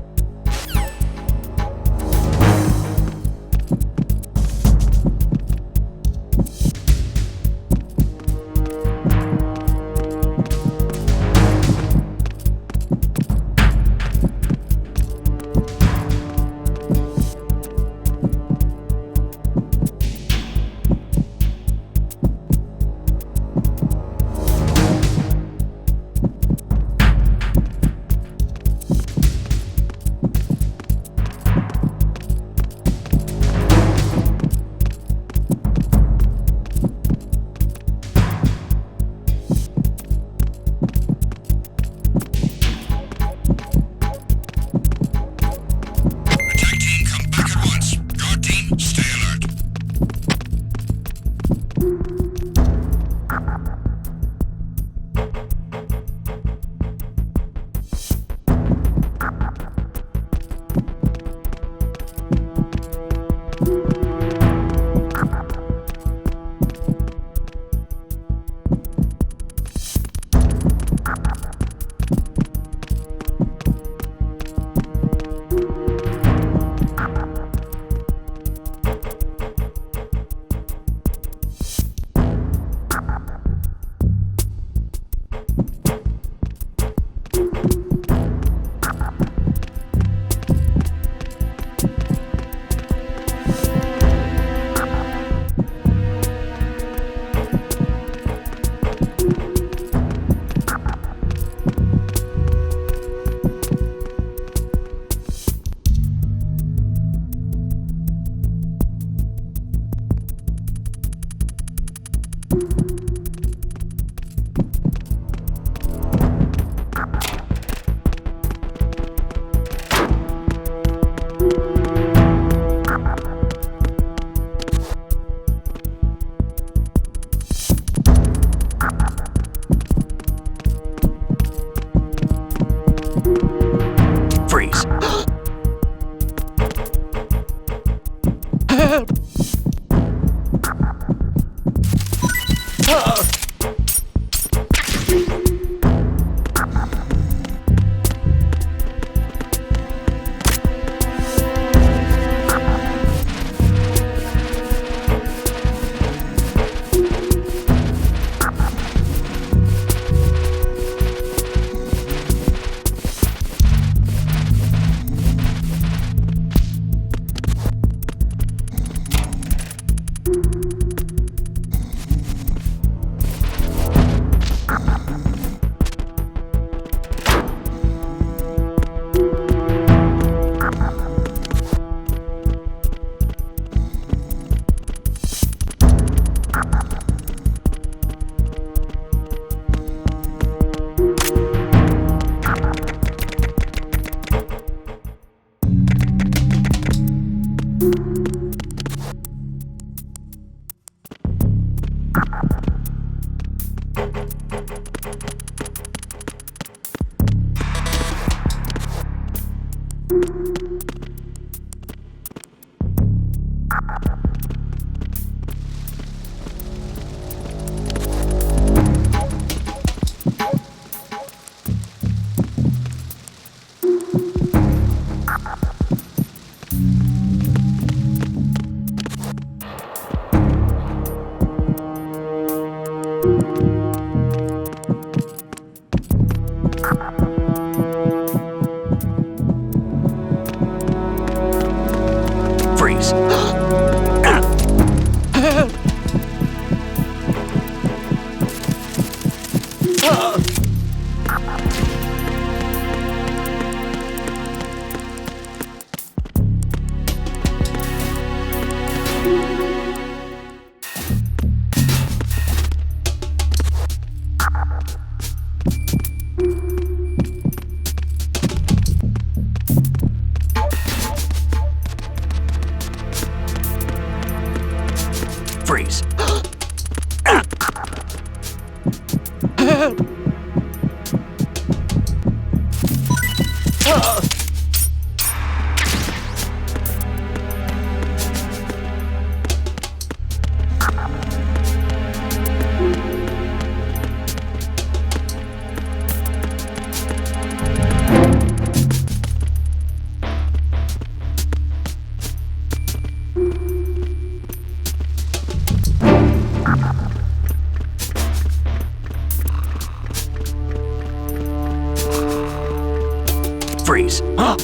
Freeze. Huh?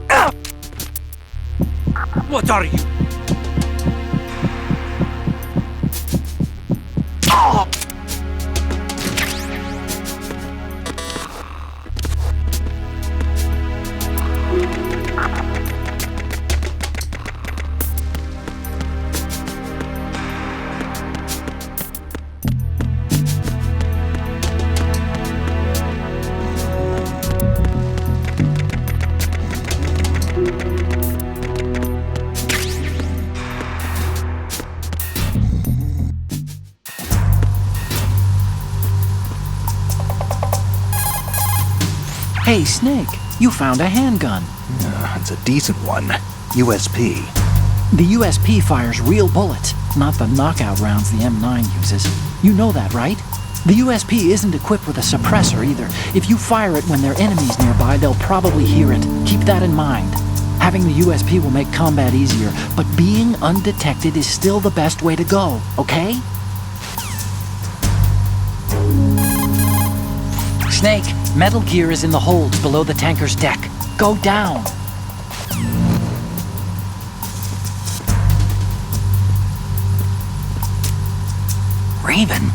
Ah! What are you? Ah! Hey, Snake, you found a handgun. It's a decent one. USP. The USP fires real bullets, not the knockout rounds the M9 uses. You know that, right? The USP isn't equipped with a suppressor either. If you fire it when there are enemies nearby, they'll probably hear it. Keep that in mind. Having the USP will make combat easier, but being undetected is still the best way to go, okay? Snake, metal gear is in the holds below the tanker's deck. Go down. Raven?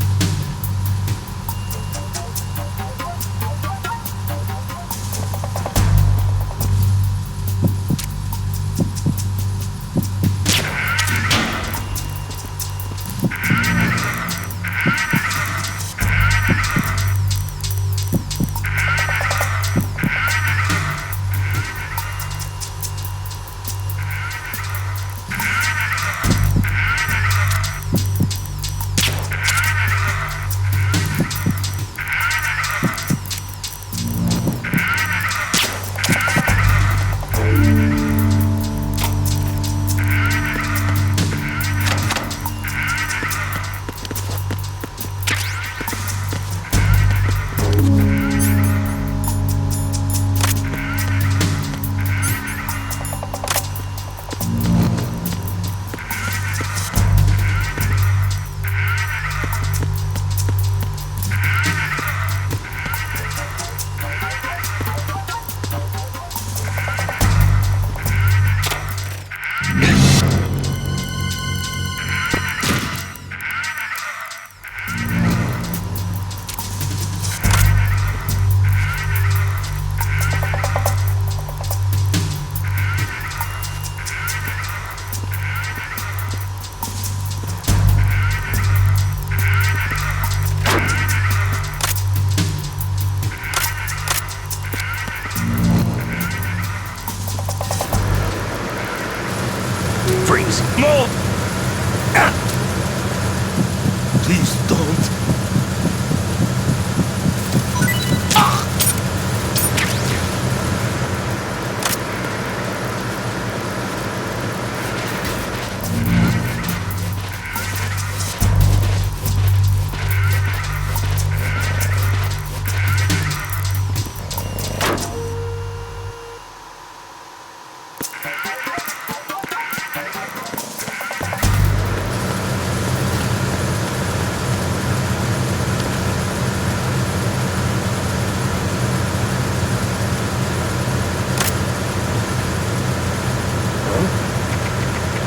Freeze. No! Ah! Please don't.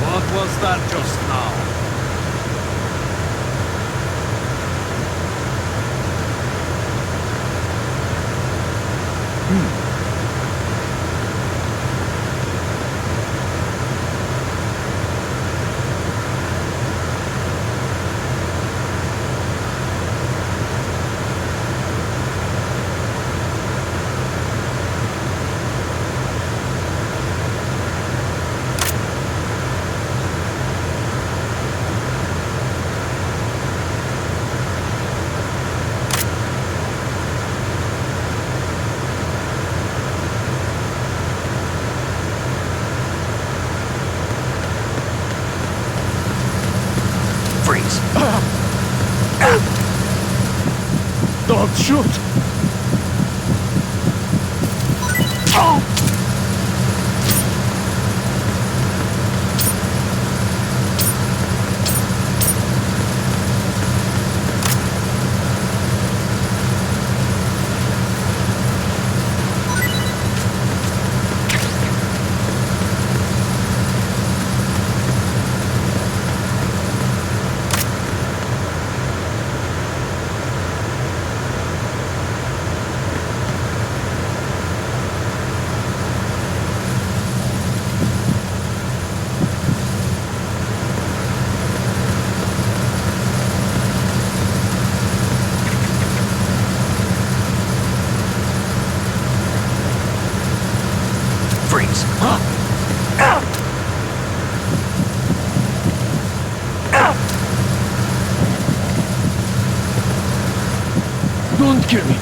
What was that just now? Don't shoot! Oh! Freeze. Don't kill me!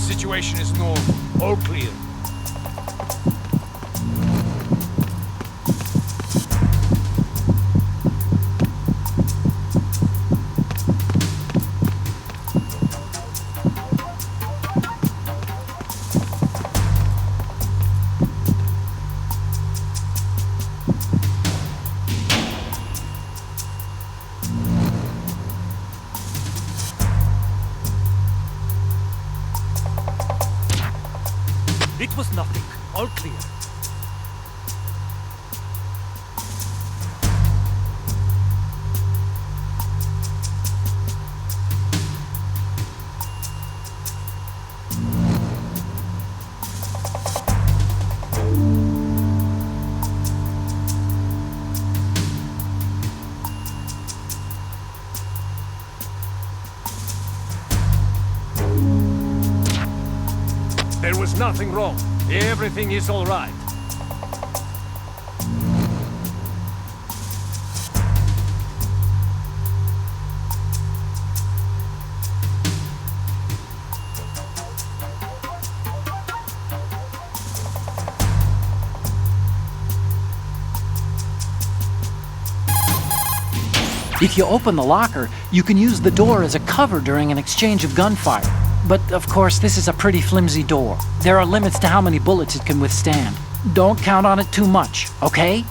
Situation is normal. All clear. It was nothing. All clear. There was nothing wrong. Everything is all right. If you open the locker, you can use the door as a cover during an exchange of gunfire. But of course, this is a pretty flimsy door. There are limits to how many bullets it can withstand. Don't count on it too much, okay?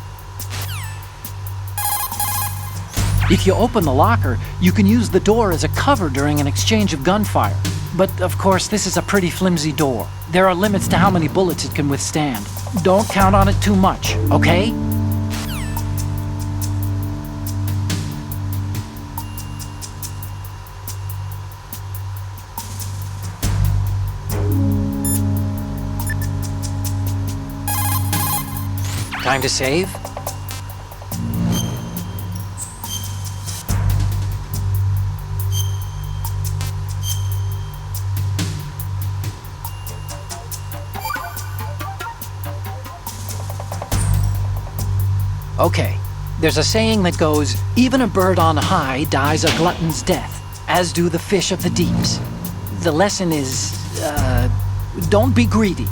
If you open the locker, you can use the door as a cover during an exchange of gunfire. But of course, this is a pretty flimsy door. There are limits to how many bullets it can withstand. Don't count on it too much, okay? Time to save? Okay, there's a saying that goes, even a bird on high dies a glutton's death, as do the fish of the deeps. The lesson is, don't be greedy.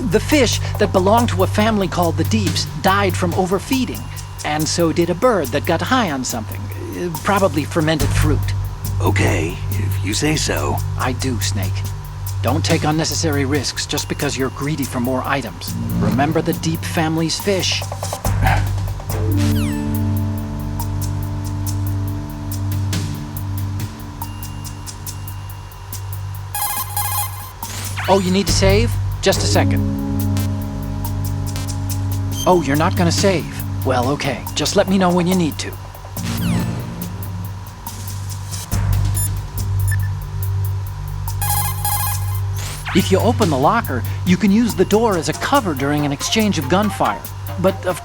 The fish that belonged to a family called the Deeps died from overfeeding, and so did a bird that got high on something, probably fermented fruit. Okay, if you say so. I do, Snake. Don't take unnecessary risks just because you're greedy for more items. Remember the Deep family's fish. Oh, you need to save? Just a second. Oh, you're not gonna save? Well, okay. Just let me know when you need to. If you open the locker, you can use the door as a cover during an exchange of gunfire. But of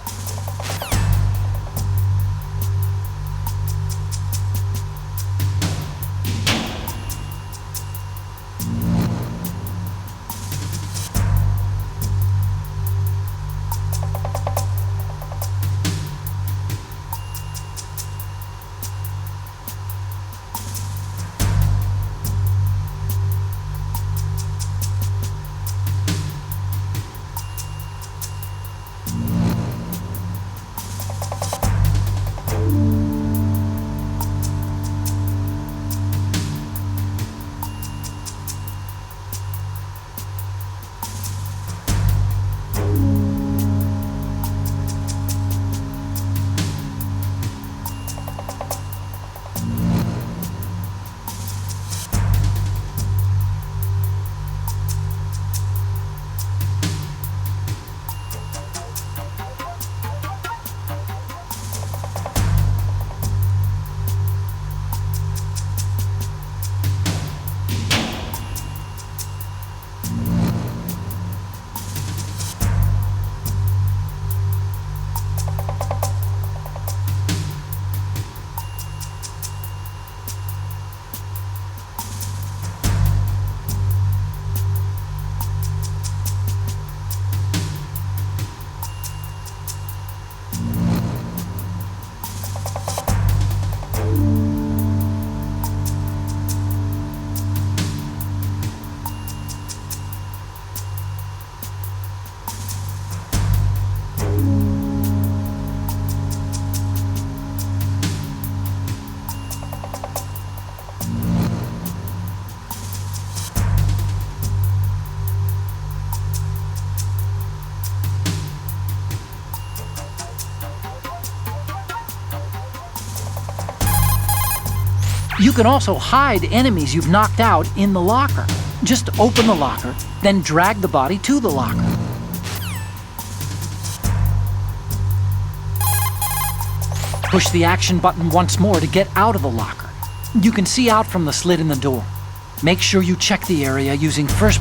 you can also hide enemies you've knocked out in the locker. Just open the locker, then drag the body to the locker. Push the action button once more to get out of the locker. You can see out from the slit in the door. Make sure you check the area using first...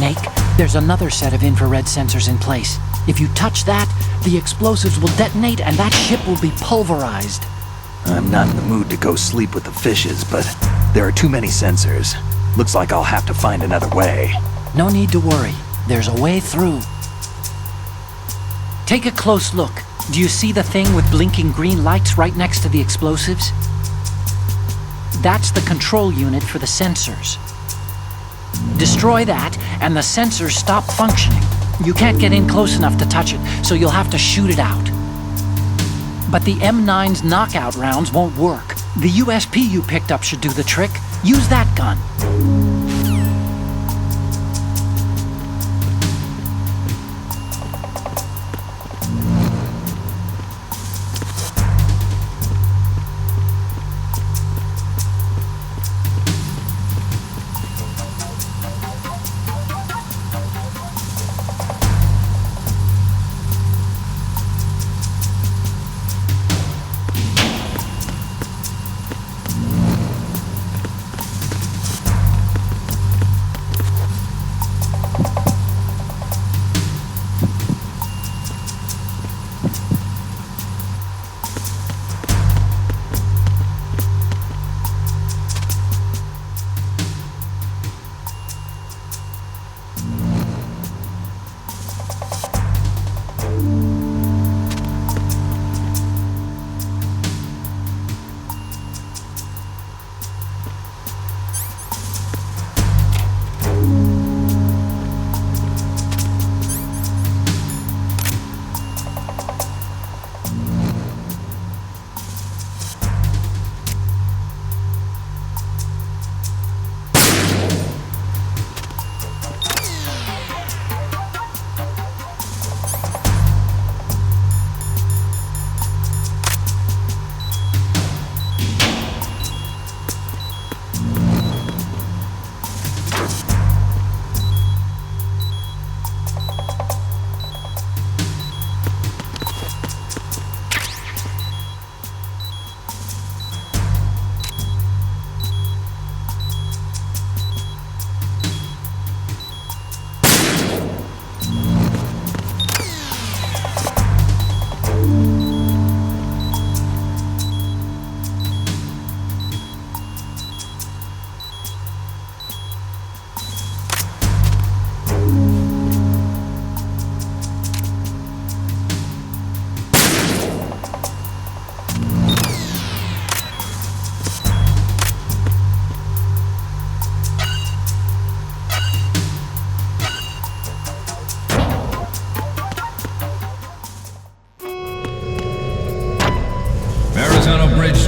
Snake, there's another set of infrared sensors in place. If you touch that, the explosives will detonate and that ship will be pulverized. I'm not in the mood to go sleep with the fishes, but there are too many sensors. Looks like I'll have to find another way. No need to worry. There's a way through. Take a close look. Do you see the thing with blinking green lights right next to the explosives? That's the control unit for the sensors. Destroy that, and the sensors stop functioning. You can't get in close enough to touch it, so you'll have to shoot it out. But the M9's knockout rounds won't work. The USP you picked up should do the trick. Use that gun.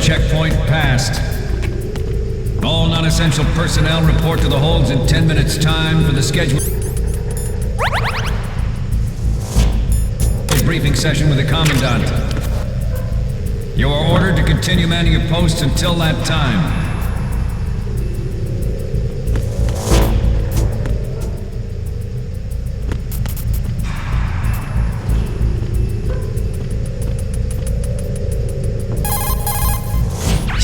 Checkpoint passed. All non-essential personnel report to the holds in 10 minutes' time for the scheduled briefing session with the Commandant. You are ordered to continue manning your posts until that time.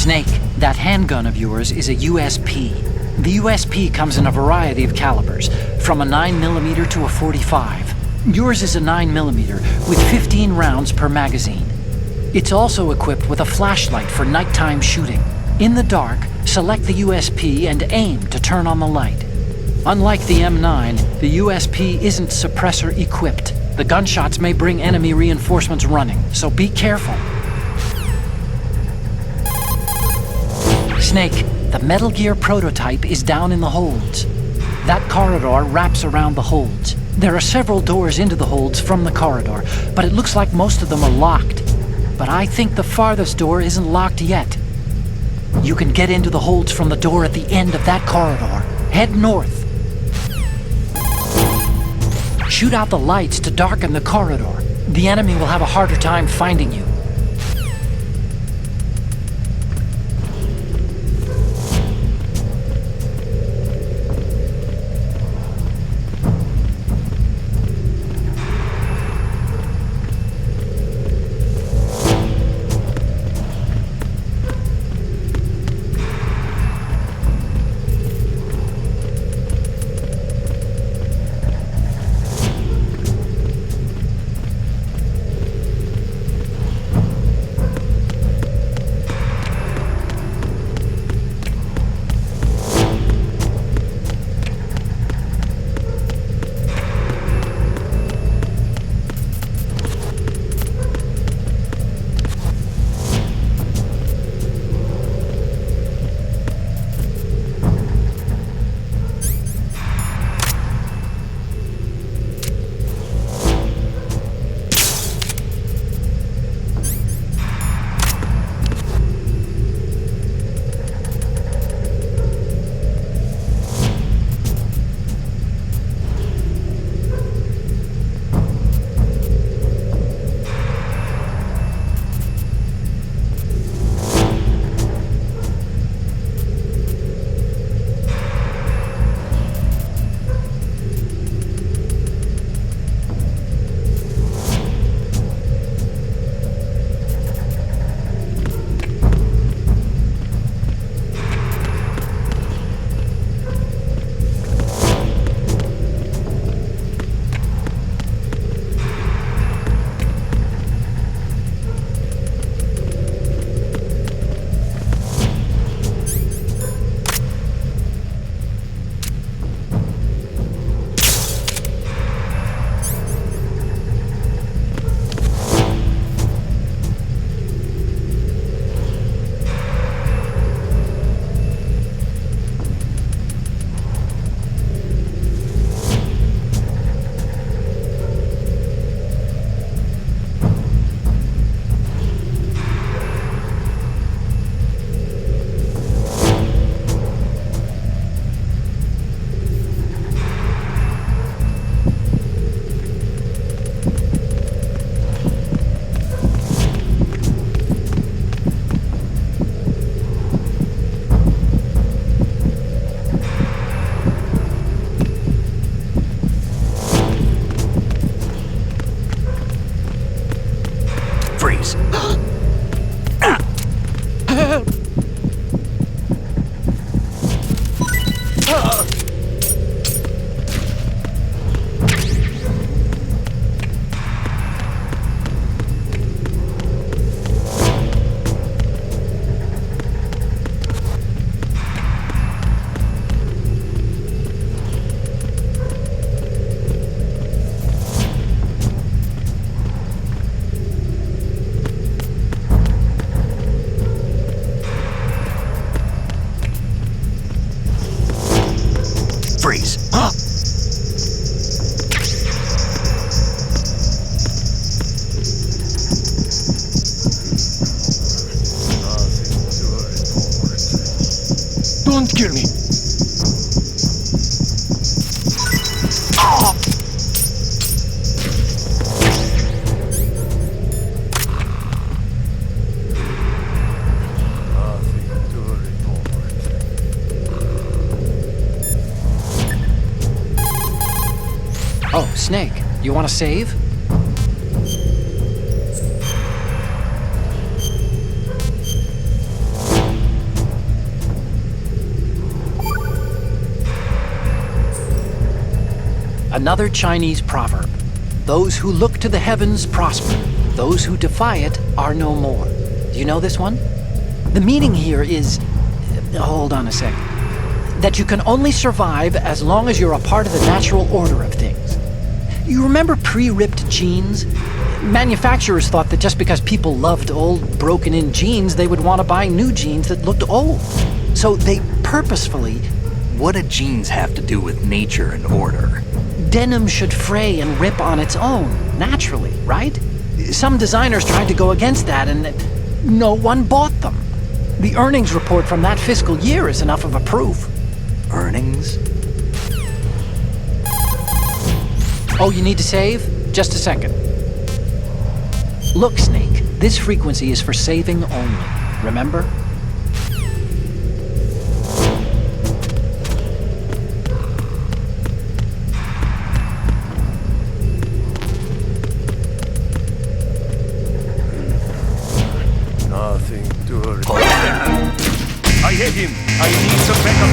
Snake, that handgun of yours is a USP. The USP comes in a variety of calibers, from a 9mm to a .45. Yours is a 9mm with 15 rounds per magazine. It's also equipped with a flashlight for nighttime shooting. In the dark, select the USP and aim to turn on the light. Unlike the M9, the USP isn't suppressor equipped. The gunshots may bring enemy reinforcements running, so be careful. Snake, the Metal Gear prototype is down in the holds. That corridor wraps around the holds. There are several doors into the holds from the corridor, but it looks like most of them are locked. But I think the farthest door isn't locked yet. You can get into the holds from the door at the end of that corridor. Head north. Shoot out the lights to darken the corridor. The enemy will have a harder time finding you. Don't kill me. Oh, Snake, you want to save? Another Chinese proverb. Those who look to the heavens prosper. Those who defy it are no more. Do you know this one? The meaning here is... hold on a second. That you can only survive as long as you're a part of the natural order of things. You remember pre-ripped jeans? Manufacturers thought that just because people loved old, broken-in jeans, they would want to buy new jeans that looked old. So they purposefully... What do jeans have to do with nature and order? Denim should fray and rip on its own, naturally, right? Some designers tried to go against that, and no one bought them. The earnings report from that fiscal year is enough of a proof. Earnings? Oh, you need to save? Just a second. Look, Snake, this frequency is for saving only, remember? Nothing to worry. I hit him. I need some backup.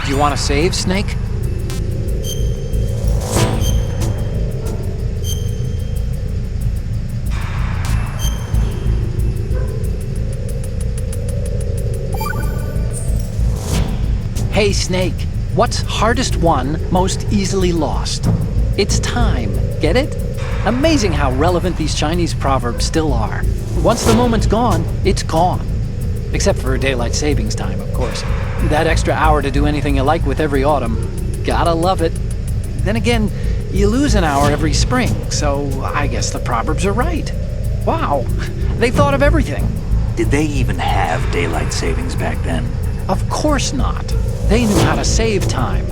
You want to save, Snake? Hey, Snake, what's hardest won, most easily lost? It's time, get it? Amazing how relevant these Chinese proverbs still are. Once the moment's gone, it's gone. Except for daylight savings time, of course. That extra hour to do anything you like with every autumn. Gotta love it. Then again, you lose an hour every spring, so I guess the proverbs are right. Wow, they thought of everything. Did they even have daylight savings back then? Of course not. They knew how to save time.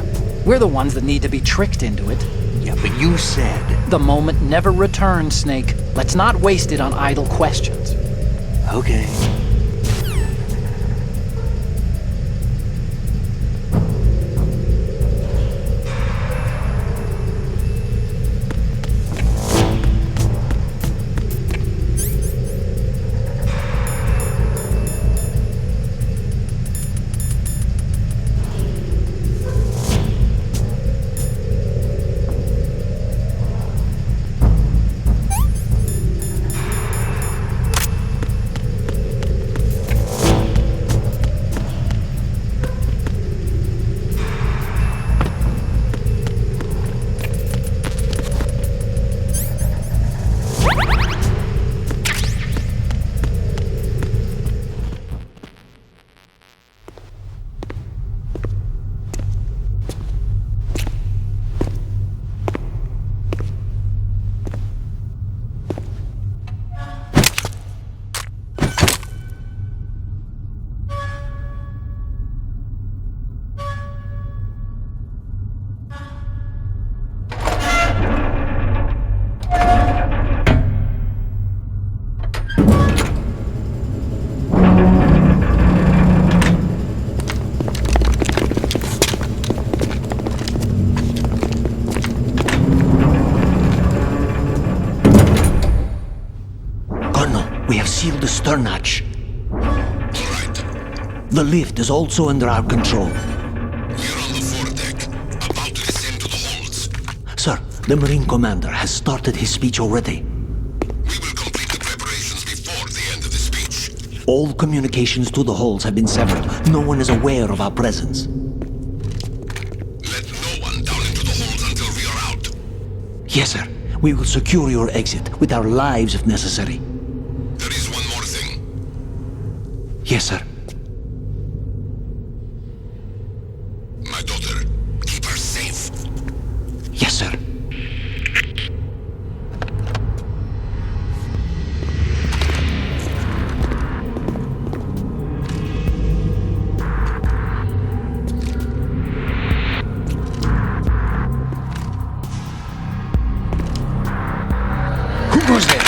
We're the ones that need to be tricked into it. Yeah, but you said... The moment never returns, Snake. Let's not waste it on idle questions. Okay. We have sealed the stern hatch. All right. The lift is also under our control. We're on the foredeck, about to descend to the holds. Sir, the Marine Commander has started his speech already. We will complete the preparations before the end of the speech. All communications to the holds have been severed. No one is aware of our presence. Let no one down into the holds until we are out. Yes, sir. We will secure your exit with our lives if necessary. There is one more thing. Yes, sir. My daughter, keep her safe. Yes, sir. Who goes there?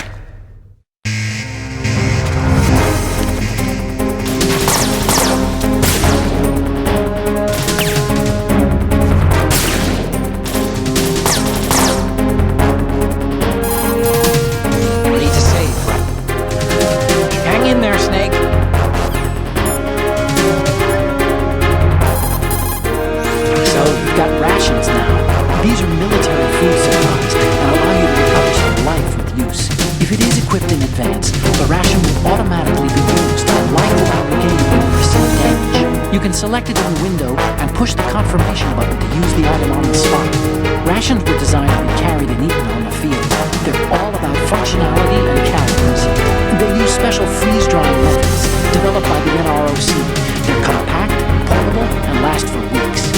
can select it in the window and push the confirmation button to use the item on the spot. Rations were designed to be carried and eaten on the field. They're all about functionality and calories. They use special freeze-drying methods developed by the NROC. They're compact, portable, and last for weeks.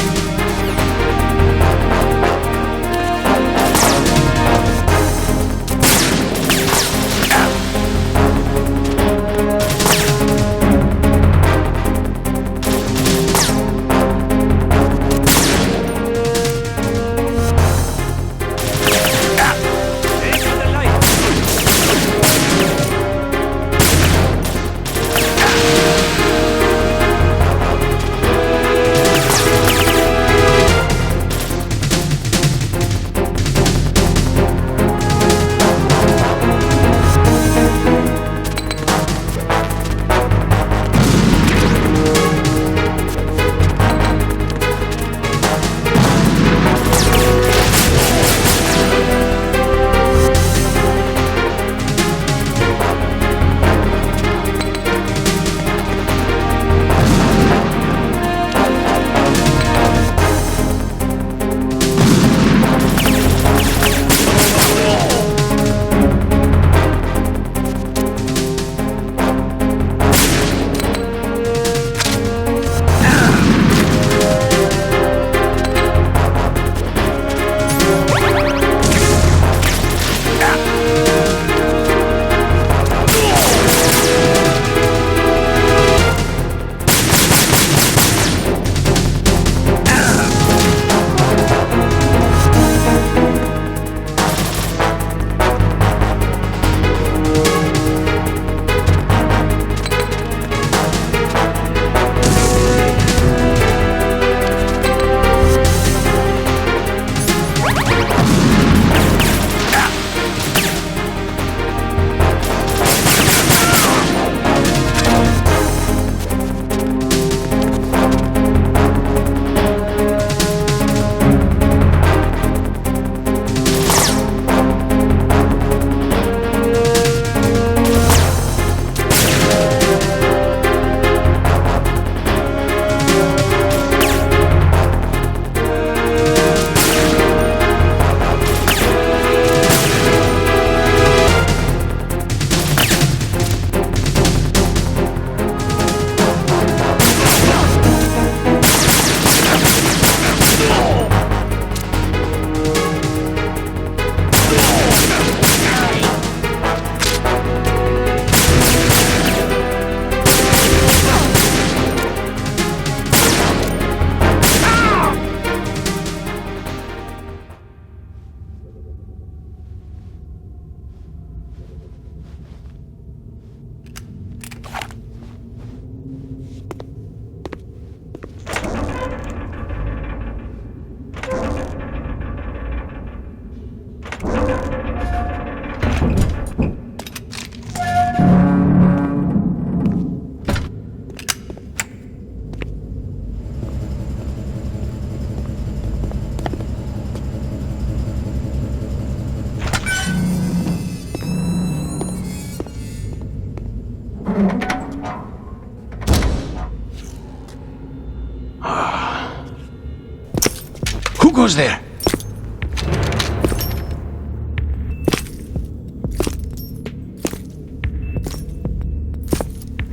Who goes there?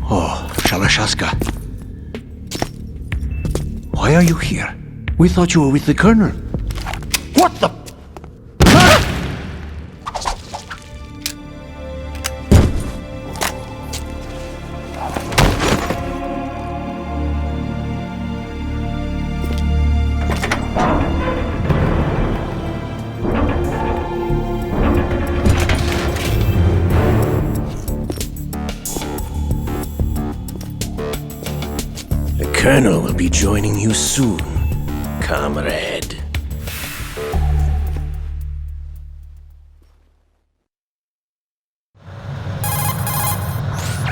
Oh, Shalashaska. Why are you here? We thought you were with the Colonel. What the... The Colonel will be joining you soon, comrade.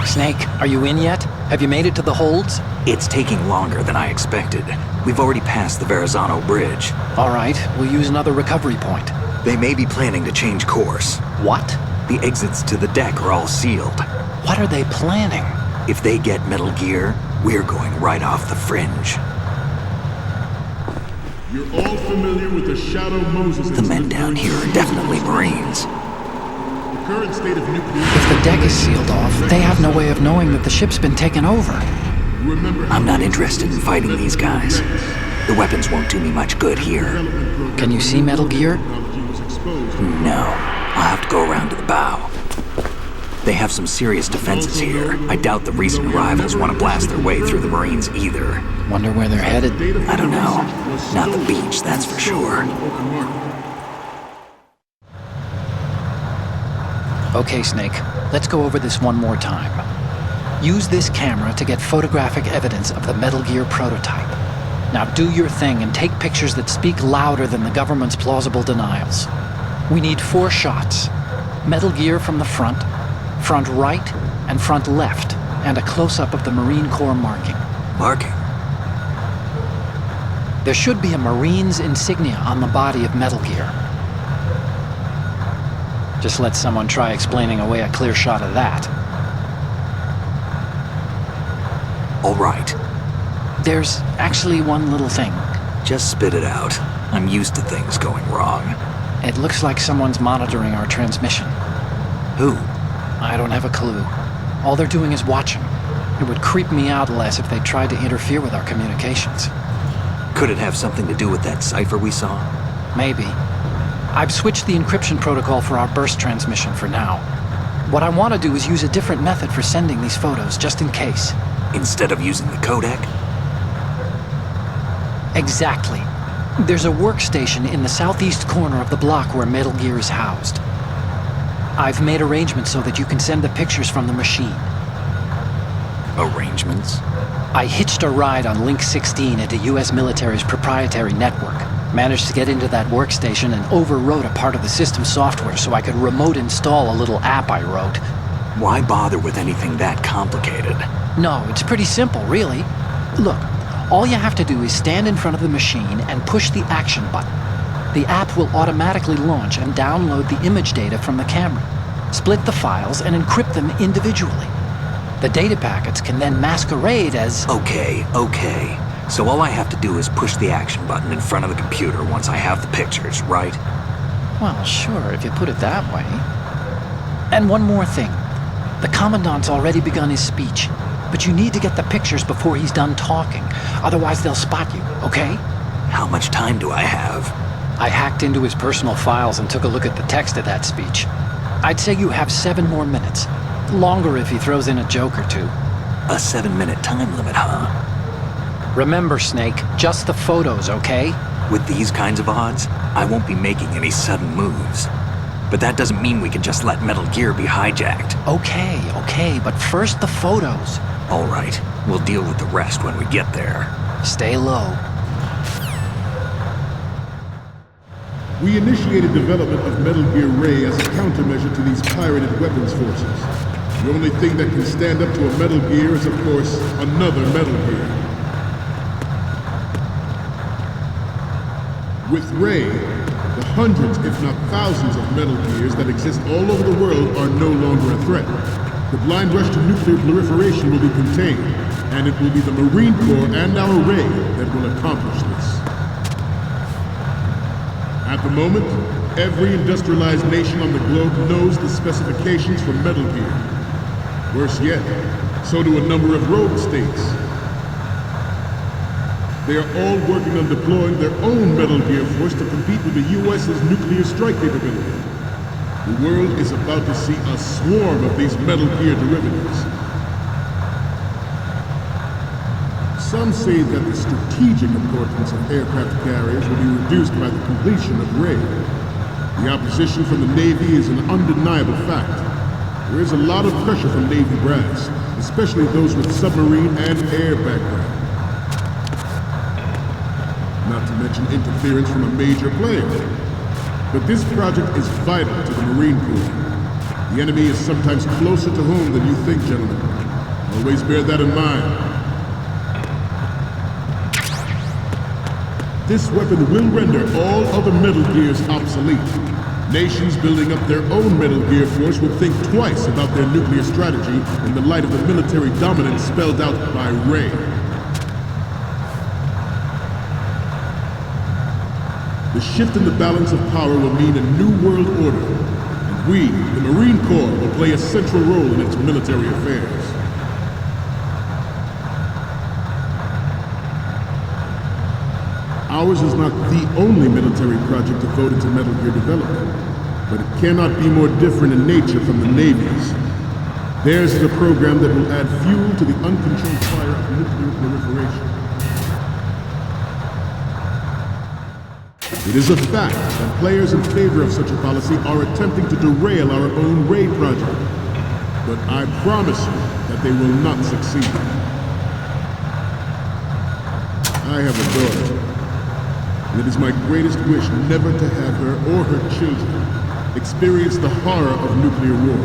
Snake, are you in yet? Have you made it to the holds? It's taking longer than I expected. We've already passed the Verrazano Bridge. All right, we'll use another recovery point. They may be planning to change course. What? The exits to the deck are all sealed. What are they planning? If they get Metal Gear, We're going right off the fringe. You're all familiar with the Shadow Moses The men incident. down here are definitely Marines. The current state of nuclear... If the deck is sealed off, they have no way of knowing that the ship's been taken over. I'm not interested in fighting these guys. The weapons won't do me much good here. Can you see Metal Gear? No. I'll have to go around to the bow. They have some serious defenses here. I doubt the recent arrivals want to blast their way through the Marines either. Wonder where they're headed? I don't know. Not the beach, that's for sure. Okay, Snake. Let's go over this one more time. Use this camera to get photographic evidence of the Metal Gear prototype. Now do your thing and take pictures that speak louder than the government's plausible denials. We need 4 shots. Metal Gear from the front right, and front left, and a close-up of the Marine Corps marking. Marking? There should be a Marine's insignia on the body of Metal Gear. Just let someone try explaining away a clear shot of that. All right. There's actually one little thing. Just spit it out. I'm used to things going wrong. It looks like someone's monitoring our transmission. Who? I don't have a clue. All they're doing is watching. It would creep me out less if they tried to interfere with our communications. Could it have something to do with that cipher we saw? Maybe. I've switched the encryption protocol for our burst transmission for now. What I want to do is use a different method for sending these photos, just in case. Instead of using the codec? Exactly. There's a workstation in the southeast corner of the block where Metal Gear is housed. I've made arrangements so that you can send the pictures from the machine. Arrangements? I hitched a ride on Link 16 into US military's proprietary network. Managed to get into that workstation and overwrote a part of the system software so I could remote install a little app I wrote. Why bother with anything that complicated? No, it's pretty simple, really. Look, all you have to do is stand in front of the machine and push the action button. The app will automatically launch and download the image data from the camera, split the files, and encrypt them individually. The data packets can then masquerade as... Okay. So all I have to do is push the action button in front of the computer once I have the pictures, right? Well, sure, if you put it that way. And one more thing. The Commandant's already begun his speech, but you need to get the pictures before he's done talking. Otherwise they'll spot you, okay? How much time do I have? I hacked into his personal files and took a look at the text of that speech. I'd say you have 7 more minutes. Longer if he throws in a joke or two. A 7-minute time limit, huh? Remember, Snake, just the photos, okay? With these kinds of odds, I won't be making any sudden moves. But that doesn't mean we can just let Metal Gear be hijacked. Okay, but first the photos. All right, we'll deal with the rest when we get there. Stay low. We initiated development of Metal Gear Ray as a countermeasure to these pirated weapons forces. The only thing that can stand up to a Metal Gear is, of course, another Metal Gear. With Ray, the hundreds, if not thousands of Metal Gears that exist all over the world are no longer a threat. The blind rush to nuclear proliferation will be contained, and it will be the Marine Corps and our Ray that will accomplish this. At the moment, every industrialized nation on the globe knows the specifications for Metal Gear. Worse yet, so do a number of rogue states. They are all working on deploying their own Metal Gear force to compete with the US's nuclear strike capability. The world is about to see a swarm of these Metal Gear derivatives. Some say that the strategic importance of aircraft carriers will be reduced by the completion of Ray. The opposition from the Navy is an undeniable fact. There is a lot of pressure from Navy brass, especially those with submarine and air background. Not to mention interference from a major player. But this project is vital to the Marine Corps. The enemy is sometimes closer to home than you think, gentlemen. Always bear that in mind. This weapon will render all other Metal Gears obsolete. Nations building up their own Metal Gear force will think twice about their nuclear strategy in the light of the military dominance spelled out by Ray. The shift in the balance of power will mean a new world order, and we, the Marine Corps, will play a central role in its military affairs. Ours is not the only military project devoted to Metal Gear development, but it cannot be more different in nature from the Navy's. Theirs is a program that will add fuel to the uncontrolled fire of nuclear proliferation. It is a fact that players in favor of such a policy are attempting to derail our own Ray project, but I promise you that they will not succeed. I have a daughter. And it is my greatest wish never to have her or her children experience the horror of nuclear war.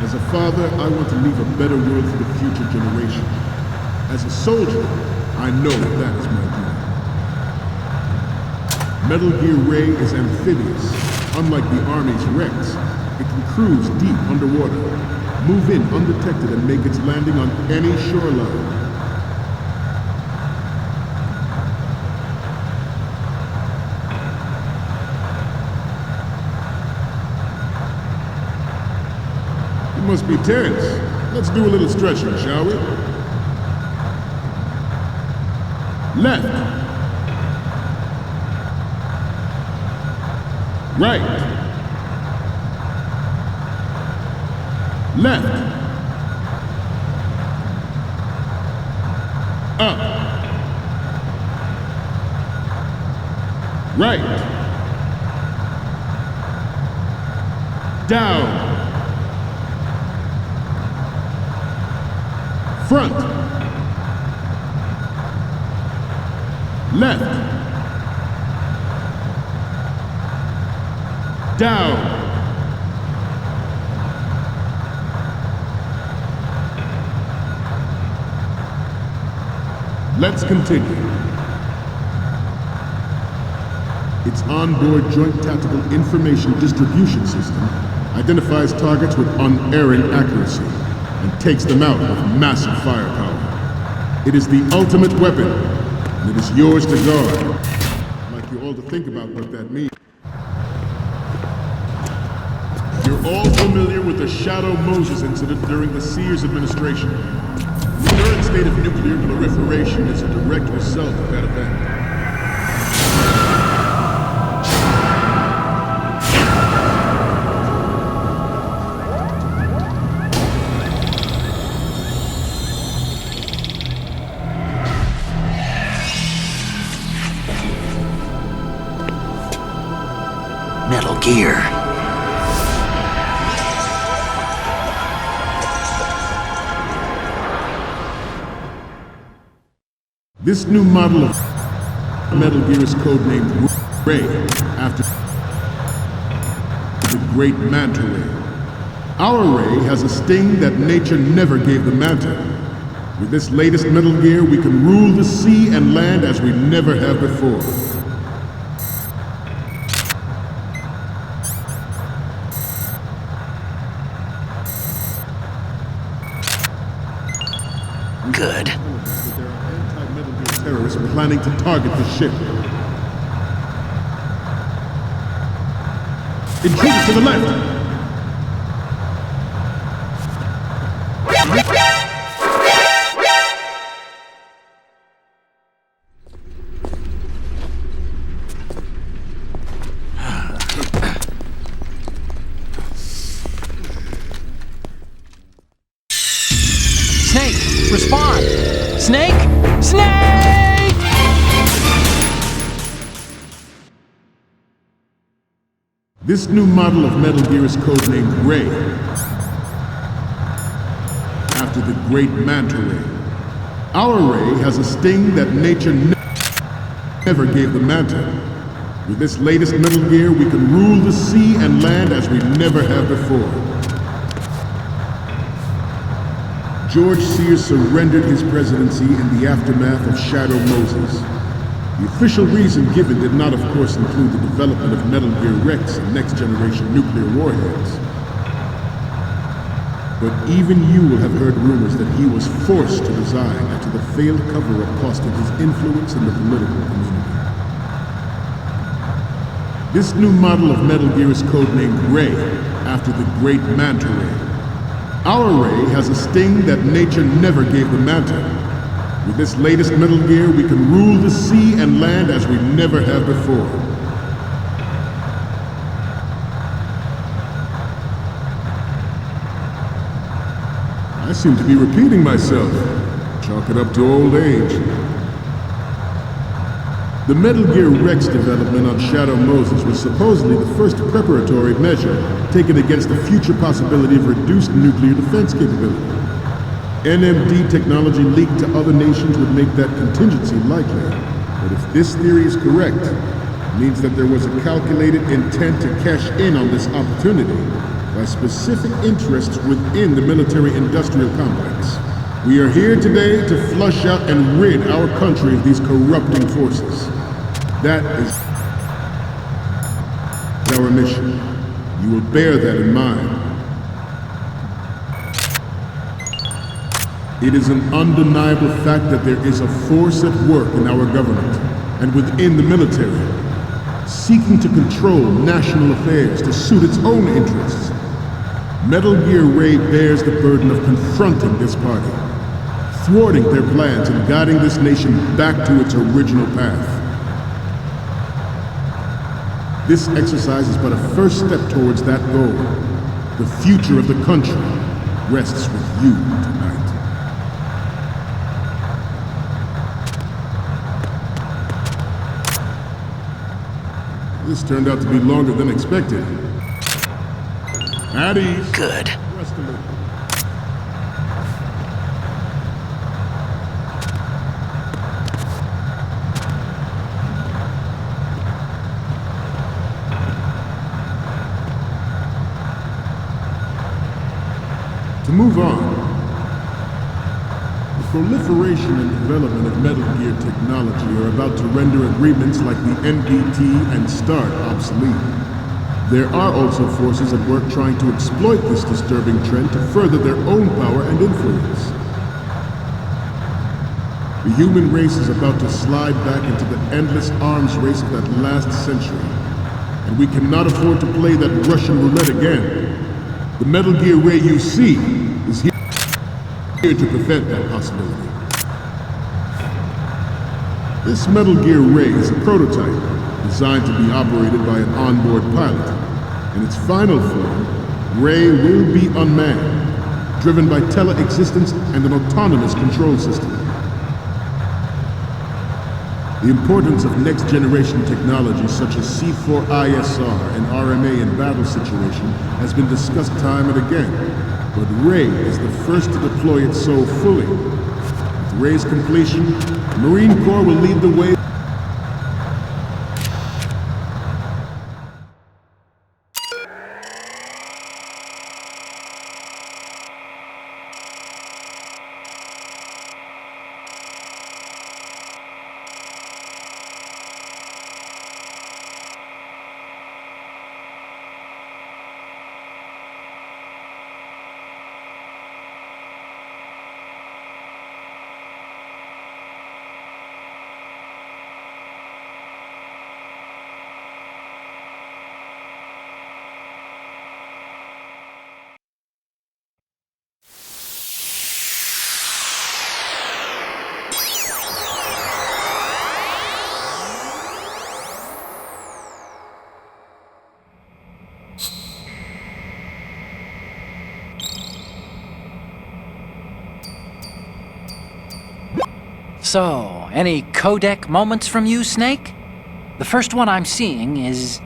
As a father, I want to leave a better world for the future generation. As a soldier, I know that is my duty. Metal Gear Ray is amphibious. Unlike the Army's Rex, it can cruise deep underwater, move in undetected and make its landing on any shoreline. Must be tense. Let's do a little stretching, shall we? Left. Right. Left. Up. Right. Down. Front. Left. Down. Let's continue. Its onboard Joint Tactical Information Distribution System identifies targets with unerring accuracy and takes them out with massive firepower. It is the ultimate weapon, and it is yours to guard. I'd like you all to think about what that means. You're all familiar with the Shadow Moses incident during the Sears administration. The current state of nuclear proliferation is a direct result of that event. Metal Gear. This new model of Metal Gear is codenamed Ray, after the great Manta Ray. Our Ray has a sting that nature never gave the Manta. With this latest Metal Gear, we can rule the sea and land as we never have before. Good. There are anti-Metal Gear terrorists planning to target the ship. Intruders to the left! Snake, respond! Snake! Snake! This new model of Metal Gear is codenamed Ray, after the great Manta Ray. Our Ray has a sting that nature never gave the Manta. With this latest Metal Gear, we can rule the sea and land as we never have before. George Sears surrendered his presidency in the aftermath of Shadow Moses. The official reason given did not, of course, include the development of Metal Gear Rex and next-generation nuclear warheads. But even you will have heard rumors that he was forced to resign after the failed cover-up cost him his influence in the political community. This new model of Metal Gear is codenamed Ray, after the great Manta Ray. Our Ray has a sting that nature never gave the Manta. With this latest Metal Gear, we can rule the sea and land as we never have before. I seem to be repeating myself. Chalk it up to old age. The Metal Gear Rex development on Shadow Moses was supposedly the first preparatory measure taken against the future possibility of reduced nuclear defense capability. NMD technology leaked to other nations would make that contingency likely. But if this theory is correct, it means that there was a calculated intent to cash in on this opportunity by specific interests within the military-industrial complex. We are here today to flush out and rid our country of these corrupting forces. That is our mission. You will bear that in mind. It is an undeniable fact that there is a force at work in our government and within the military, seeking to control national affairs to suit its own interests. Metal Gear Ray bears the burden of confronting this party, thwarting their plans and guiding this nation back to its original path. This exercise is but a first step towards that goal. The future of the country rests with you tonight. This turned out to be longer than expected. At ease. Good. Rest a little. To move on, the proliferation and development of Metal Gear technology are about to render agreements like the NPT and START obsolete. There are also forces at work trying to exploit this disturbing trend to further their own power and influence. The human race is about to slide back into the endless arms race of that last century, and we cannot afford to play that Russian roulette again. The Metal Gear Ray you see is here to prevent that possibility. This Metal Gear Ray is a prototype designed to be operated by an onboard pilot. In its final form, Ray will be unmanned, driven by tele-existence and an autonomous control system. The importance of next-generation technology such as C4ISR and RMA in battle situation has been discussed time and again, but Ray is the first to deploy it so fully. With Ray's completion, the Marine Corps will lead the way. So, any codec moments from you, Snake? The first one I'm seeing is...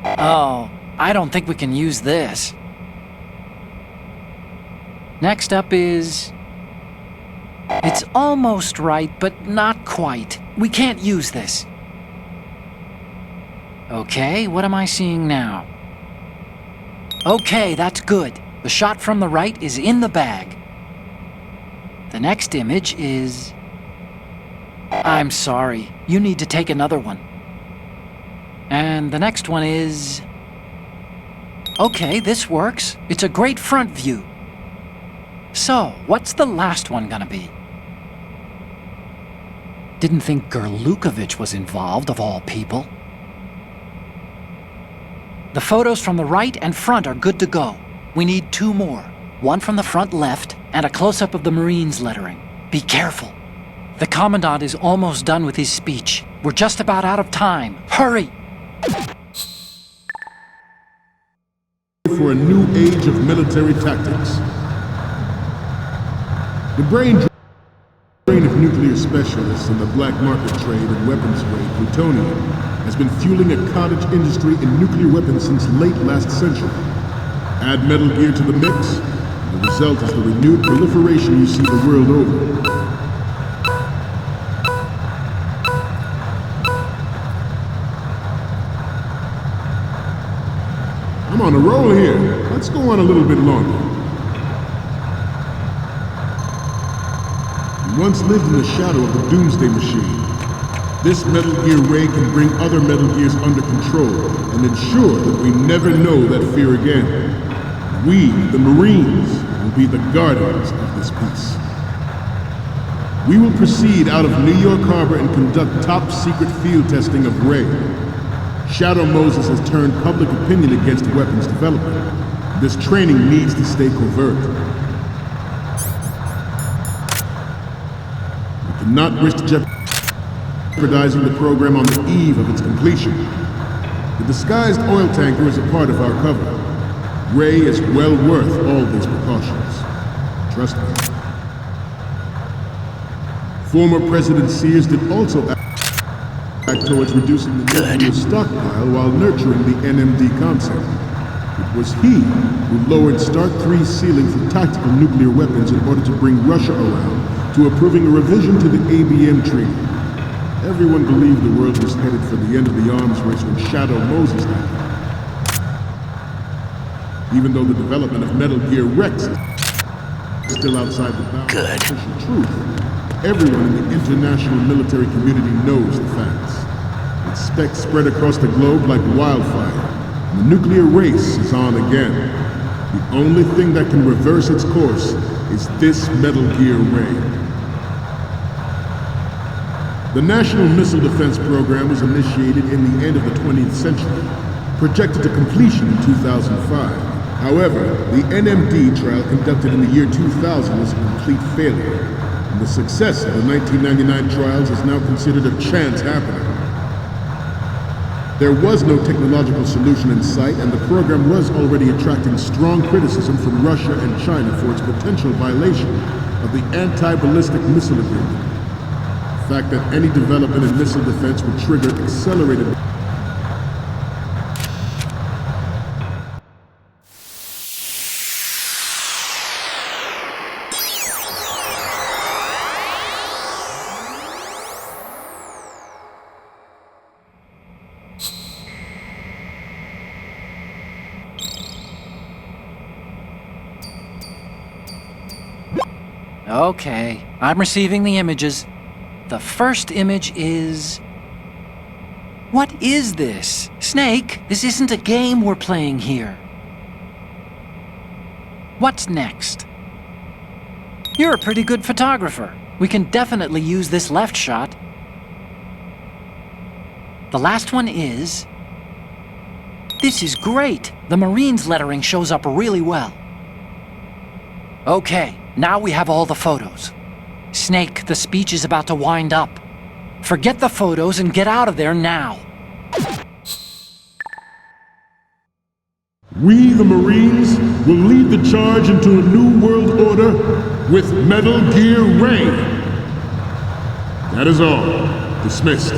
Oh, I don't think we can use this. Next up is... It's almost right, but not quite. We can't use this. Okay, what am I seeing now? Okay, that's good. The shot from the right is in the bag. The next image is... I'm sorry. You need to take another one. And the next one is... Okay, this works. It's a great front view. So, what's the last one gonna be? Didn't think Gerlukovich was involved, of all people. The photos from the right and front are good to go. We need 2 more. One from the front left, and a close-up of the Marines lettering. Be careful. The Commandant is almost done with his speech. We're just about out of time. Hurry! For a new age of military tactics. The brain drain of nuclear specialists in the black market trade and weapons grade plutonium has been fueling a cottage industry in nuclear weapons since late last century. Add Metal Gear to the mix, and the result is the renewed proliferation you see the world over. I'm on a roll here. Let's go on a little bit longer. We once lived in the shadow of the Doomsday Machine. This Metal Gear Ray can bring other Metal Gears under control and ensure that we never know that fear again. We, the Marines, will be the guardians of this peace. We will proceed out of New York Harbor and conduct top-secret field testing of Ray. Shadow Moses has turned public opinion against weapons development. This training needs to stay covert. We cannot risk jeopardizing the program on the eve of its completion. The disguised oil tanker is a part of our cover. Ray is well worth all these precautions. Trust me. Former President Sears did also act towards reducing the nuclear stockpile while nurturing the NMD concept. It was he who lowered Start 3's ceiling for tactical nuclear weapons in order to bring Russia around to approving a revision to the ABM treaty. Everyone believed the world was headed for the end of the arms race when Shadow Moses happened. Even though the development of Metal Gear Rex is still outside the bounds of official truth, everyone in the international military community knows the facts. Its specs spread across the globe like wildfire, and the nuclear race is on again. The only thing that can reverse its course is this Metal Gear Ray. The National Missile Defense Program was initiated in the end of the 20th century, projected to completion in 2005. However, the NMD trial conducted in the year 2000 was a complete failure, and the success of the 1999 trials is now considered a chance happening. There was no technological solution in sight, and the program was already attracting strong criticism from Russia and China for its potential violation of the Anti-Ballistic Missile Agreement. The fact that any development in missile defense would trigger accelerated Okay, I'm receiving the images. The first image is... What is this? Snake, this isn't a game we're playing here. What's next? You're a pretty good photographer. We can definitely use this left shot. The last one is... This is great! The Marines lettering shows up really well. Okay, now we have all the photos. Snake, the speech is about to wind up. Forget the photos and get out of there now. We, the Marines, will lead the charge into a new world order with Metal Gear Ray. That is all. Dismissed.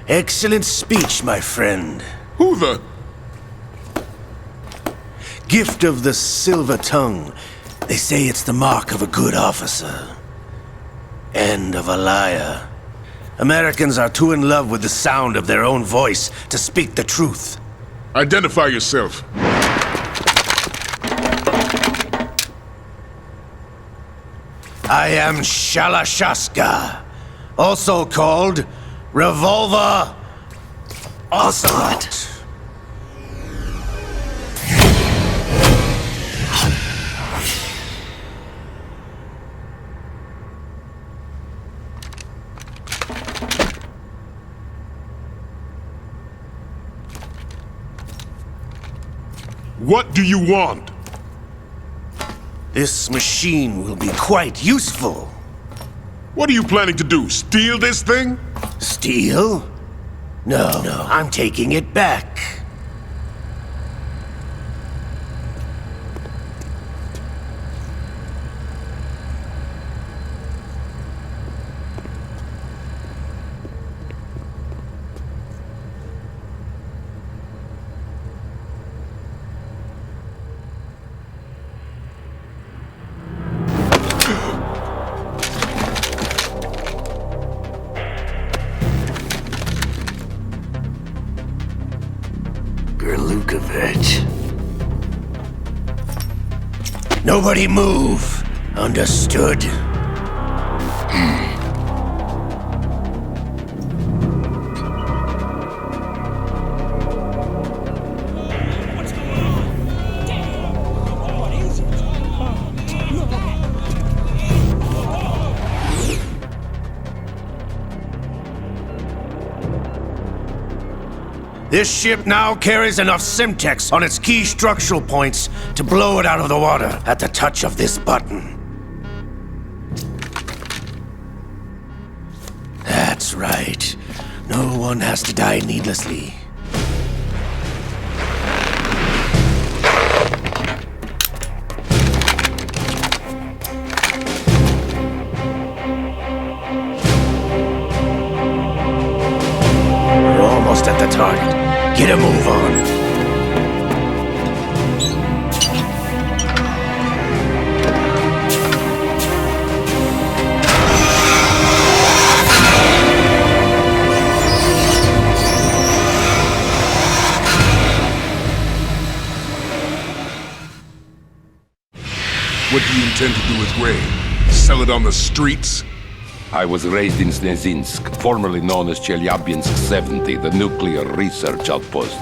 Excellent speech, my friend. Who the... Gift of the silver tongue. They say it's the mark of a good officer. And of a liar. Americans are too in love with the sound of their own voice to speak the truth. Identify yourself. I am Shalashaska, also called Revolver Ocelot. What do you want? This machine will be quite useful. What are you planning to do? Steal this thing? Steal? No, I'm taking it back. Nobody move. Understood? This ship now carries enough Simtex on its key structural points to blow it out of the water at the touch of this button. That's right. No one has to die needlessly. We're almost at the target. Get a move on. What do you intend to do with Ray? Sell it on the streets? I was raised in Snezinsk, formerly known as Chelyabinsk 70, the nuclear research outpost.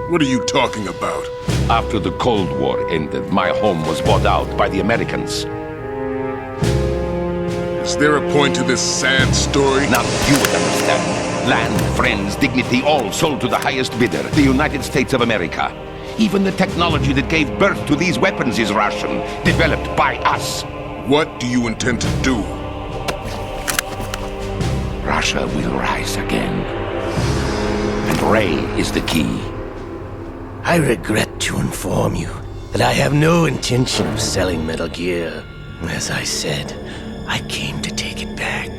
What are you talking about? After the Cold War ended, my home was bought out by the Americans. Is there a point to this sad story? Now you would understand. Land, friends, dignity, all sold to the highest bidder, the United States of America. Even the technology that gave birth to these weapons is Russian, developed by us. What do you intend to do? Russia will rise again. And Ray is the key. I regret to inform you that I have no intention of selling Metal Gear. As I said, I came to take it back.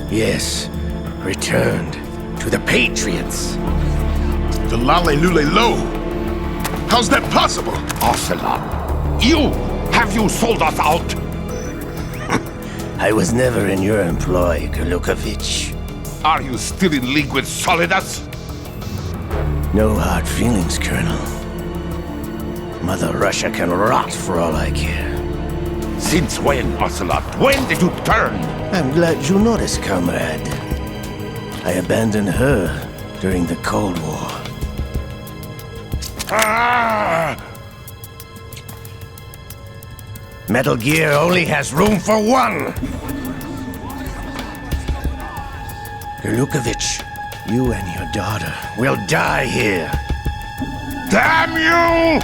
Yes, returned to the Patriots. The Lale Lule Lo? How's that possible? Ocelot, have you sold us out? I was never in your employ, Gurlukovich. Are you still in league with Solidus? No hard feelings, Colonel. Mother Russia can rot for all I care. Since when, Ocelot? When did you turn? I'm glad you noticed, comrade. I abandoned her during the Cold War. Metal Gear only has room for one! Gurlukovich, you and your daughter will die here. Damn you!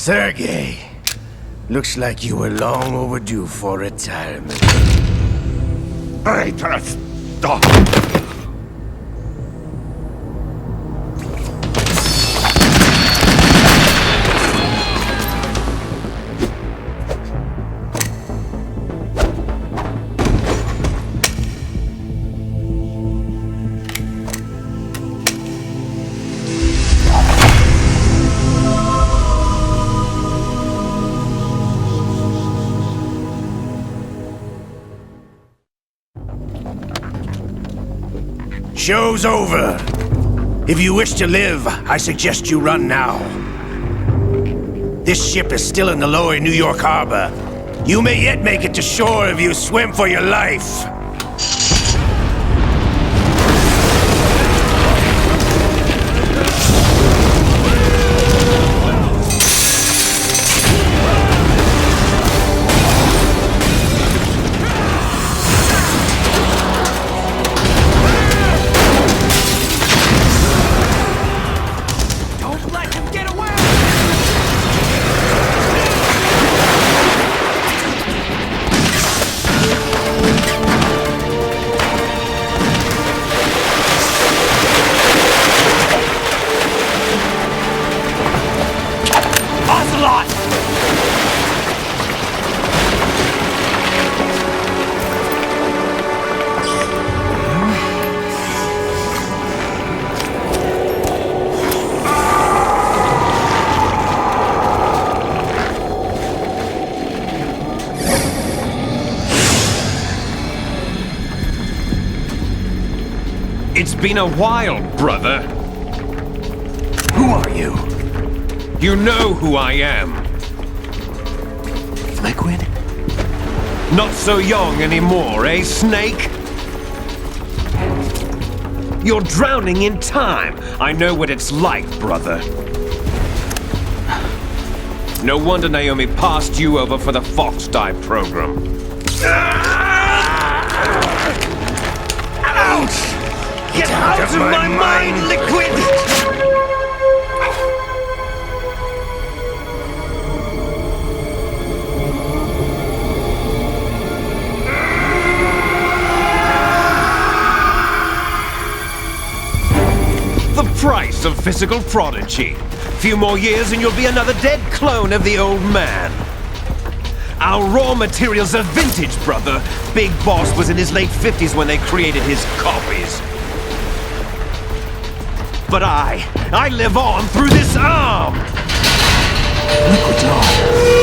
Sergei, looks like you were long overdue for retirement. Traitors! Stop! Show's over. If you wish to live, I suggest you run now. This ship is still in the lower New York harbor. You may yet make it to shore if you swim for your life. It's been a while, brother. Who are you? You know who I am. Liquid? Not so young anymore, eh, Snake? You're drowning in time. I know what it's like, brother. No wonder Naomi passed you over for the Fox Dive program. Ouch! Get out of my mind, Liquid! The price of physical prodigy. Few more years and you'll be another dead clone of the old man. Our raw materials are vintage, brother. Big Boss was in his late 50s when they created his copies. But I live on through this arm! Liquid's on.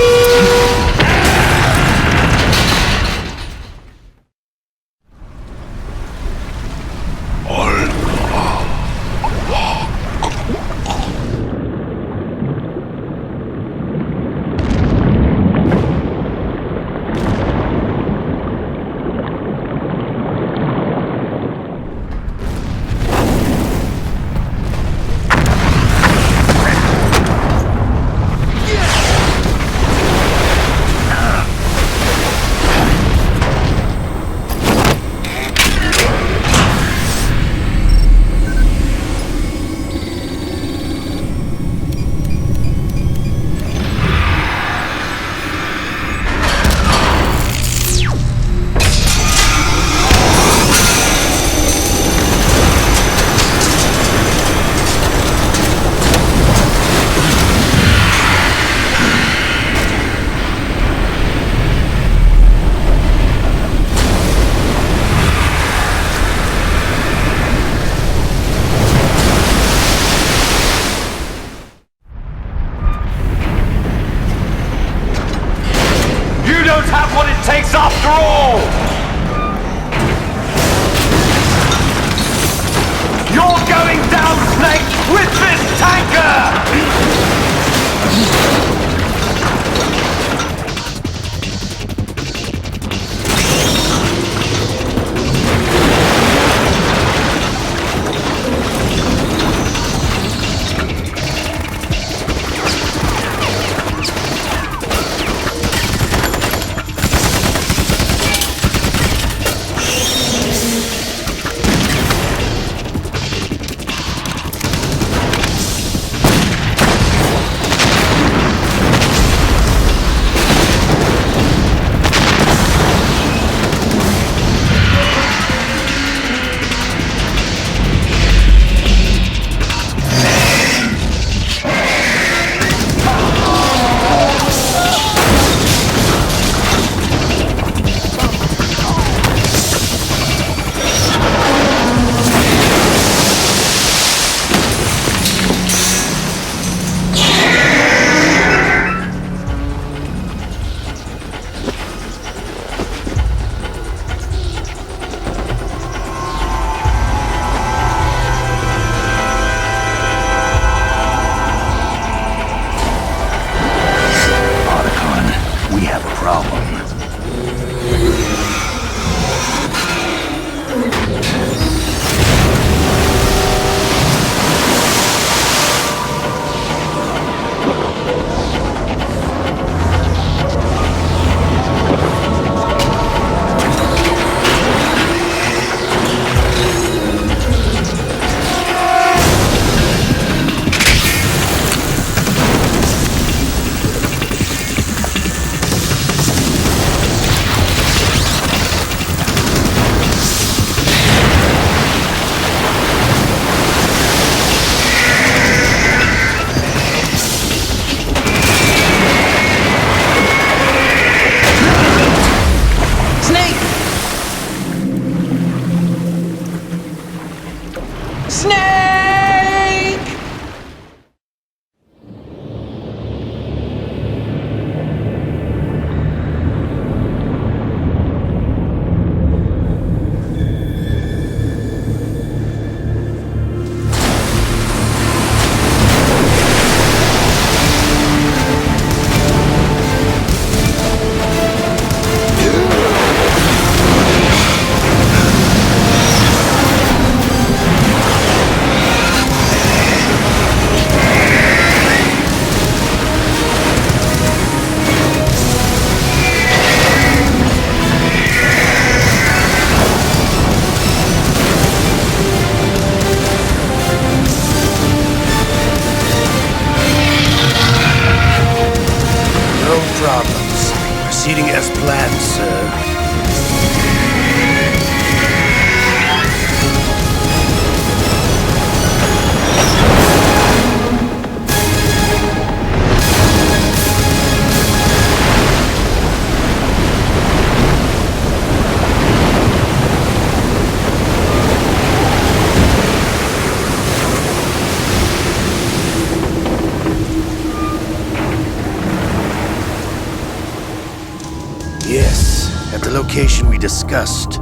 location we discussed.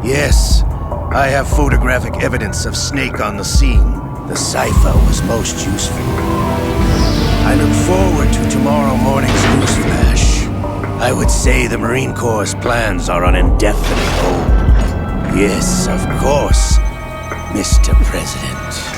Yes, I have photographic evidence of Snake on the scene. The cipher was most useful. I look forward to tomorrow morning's newsflash. I would say the Marine Corps' plans are on indefinite hold. Yes, of course, Mr. President.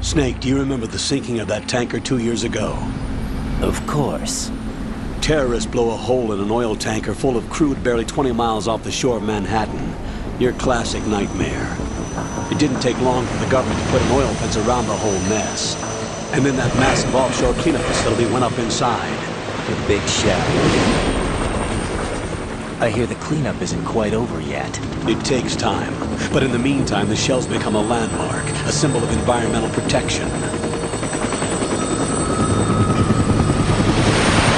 Snake, do you remember the sinking of that tanker 2 years ago? Of course. Terrorists blow a hole in an oil tanker full of crude barely 20 miles off the shore of Manhattan. Your classic nightmare. It didn't take long for the government to put an oil fence around the whole mess. And then that massive offshore cleanup facility went up inside. The big shell. I hear the cleanup isn't quite over yet. It takes time. But in the meantime, the shell's become a landmark, a symbol of environmental protection.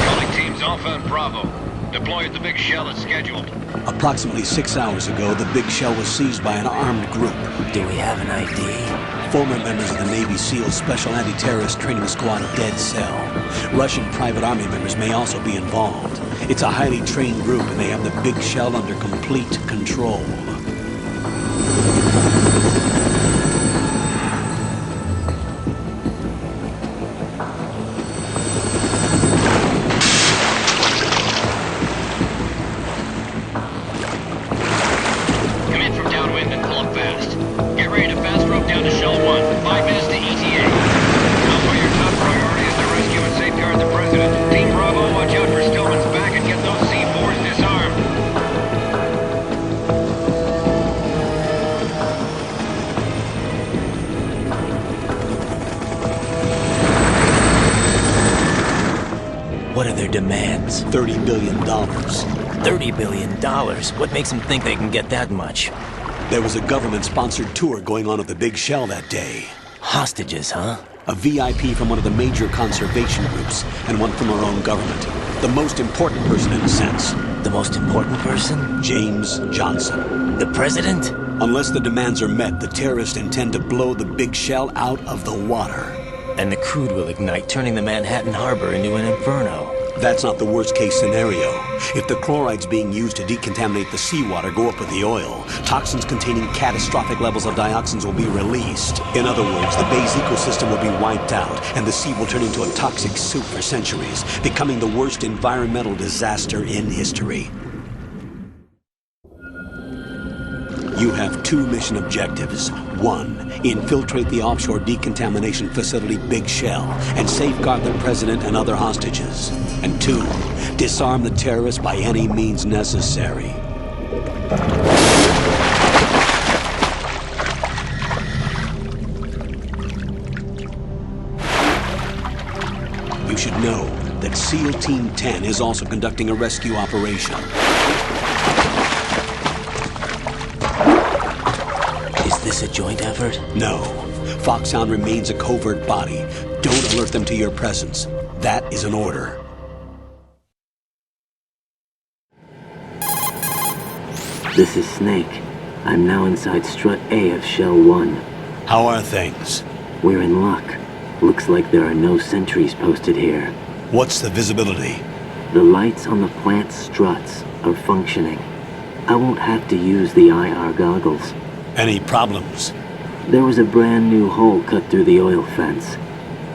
Calling teams Alpha and Bravo. Deploy at the big shell as scheduled. Approximately 6 hours ago, the big shell was seized by an armed group. Do we have an ID? Former members of the Navy SEAL Special Anti-Terrorist Training Squad Dead Cell. Russian private army members may also be involved. It's a highly trained group, and they have the big shell under complete control. Come in from downwind and pull up fast. Get ready to fast rope down to Shell 1. 5 minutes to ETA. Alpha, your top priority is to rescue and safeguard the President. Team Bravo, watch out for Stillman's back and get those C4s disarmed. What are their demands? $30 billion. $30 billion? What makes them think they can get that much? There was a government-sponsored tour going on at the big shell that day. Hostages, huh? A VIP from one of the major conservation groups, and one from our own government. The most important person in a sense. The most important person? James Johnson. The president? Unless the demands are met, the terrorists intend to blow the big shell out of the water. And the crude will ignite, turning the Manhattan Harbor into an inferno. That's not the worst-case scenario. If the chlorides being used to decontaminate the seawater go up with the oil, toxins containing catastrophic levels of dioxins will be released. In other words, the bay's ecosystem will be wiped out, and the sea will turn into a toxic soup for centuries, becoming the worst environmental disaster in history. You have 2 mission objectives. 1, infiltrate the offshore decontamination facility Big Shell and safeguard the president and other hostages. And 2, disarm the terrorists by any means necessary. You should know that SEAL Team 10 is also conducting a rescue operation. Is this a joint effort? No. Foxhound remains a covert body. Don't alert them to your presence. That is an order. This is Snake. I'm now inside Strut A of Shell 1. How are things? We're in luck. Looks like there are no sentries posted here. What's the visibility? The lights on the plant struts are functioning. I won't have to use the IR goggles. Any problems? There was a brand new hole cut through the oil fence.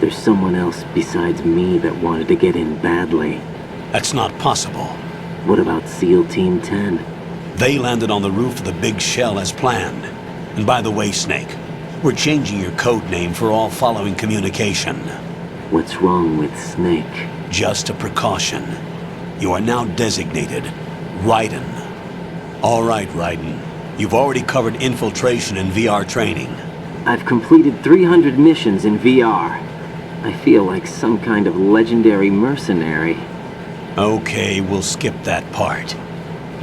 There's someone else besides me that wanted to get in badly. That's not possible. What about SEAL Team 10? They landed on the roof of the Big Shell as planned. And by the way, Snake, we're changing your code name for all following communication. What's wrong with Snake? Just a precaution. You are now designated Raiden. All right, Raiden. You've already covered infiltration and VR training. I've completed 300 missions in VR. I feel like some kind of legendary mercenary. Okay, we'll skip that part.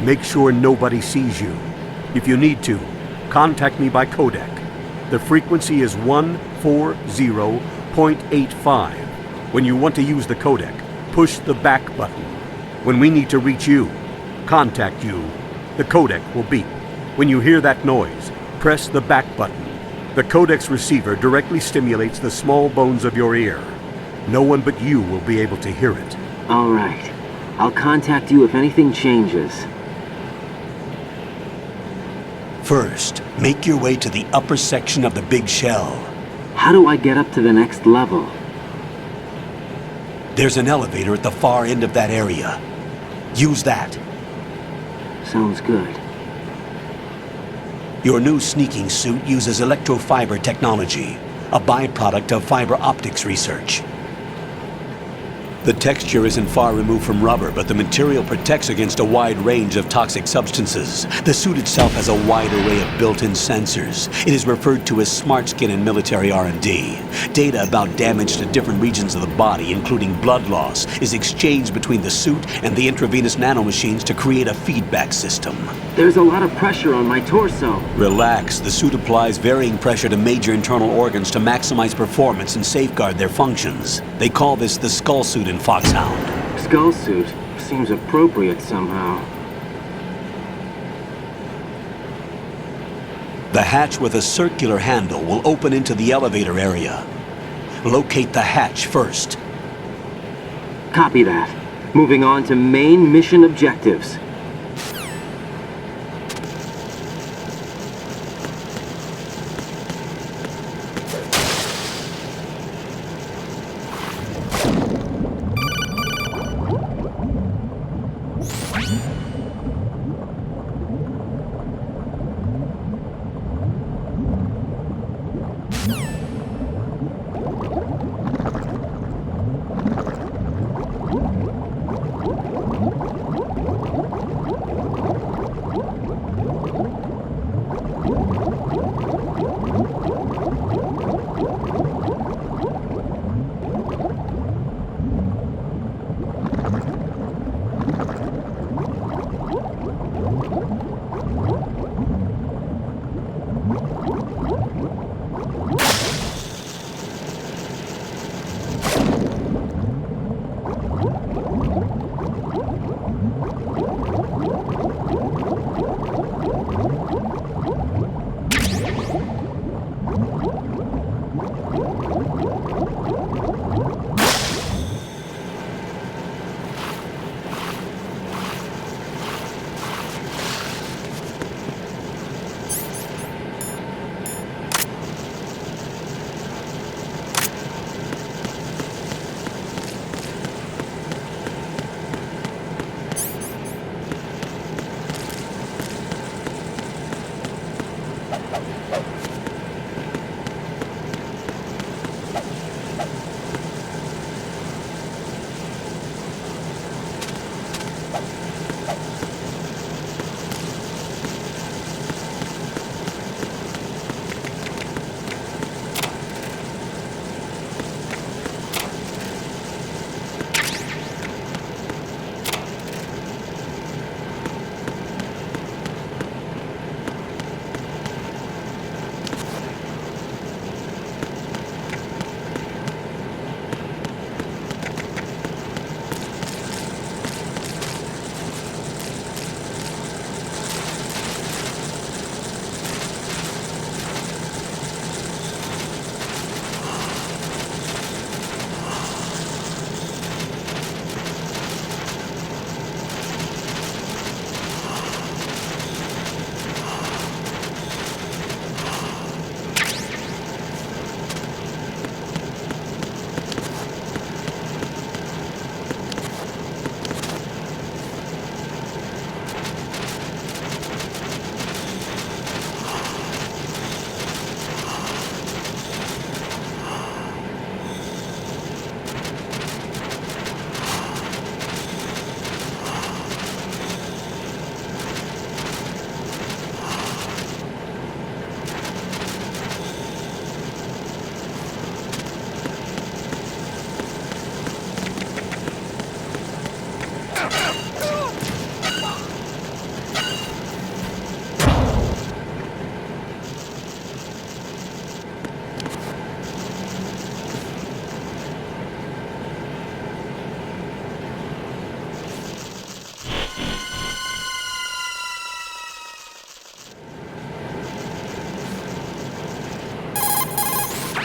Make sure nobody sees you. If you need to, contact me by codec. The frequency is 140.85. When you want to use the codec, push the back button. When we need to reach you, contact you, the codec will beep. When you hear that noise, press the back button. The codec's receiver directly stimulates the small bones of your ear. No one but you will be able to hear it. All right. I'll contact you if anything changes. First, make your way to the upper section of the big shell. How do I get up to the next level? There's an elevator at the far end of that area. Use that. Sounds good. Your new sneaking suit uses electrofiber technology, a byproduct of fiber optics research. The texture isn't far removed from rubber, but the material protects against a wide range of toxic substances. The suit itself has a wide array of built-in sensors. It is referred to as smart skin in military R&D. Data about damage to different regions of the body, including blood loss, is exchanged between the suit and the intravenous nanomachines to create a feedback system. There's a lot of pressure on my torso. Relax. The suit applies varying pressure to major internal organs to maximize performance and safeguard their functions. They call this the skull suit in Foxhound. Skull suit seems appropriate somehow. The hatch with a circular handle will open into the elevator area. Locate the hatch first. Copy that. Moving on to main mission objectives.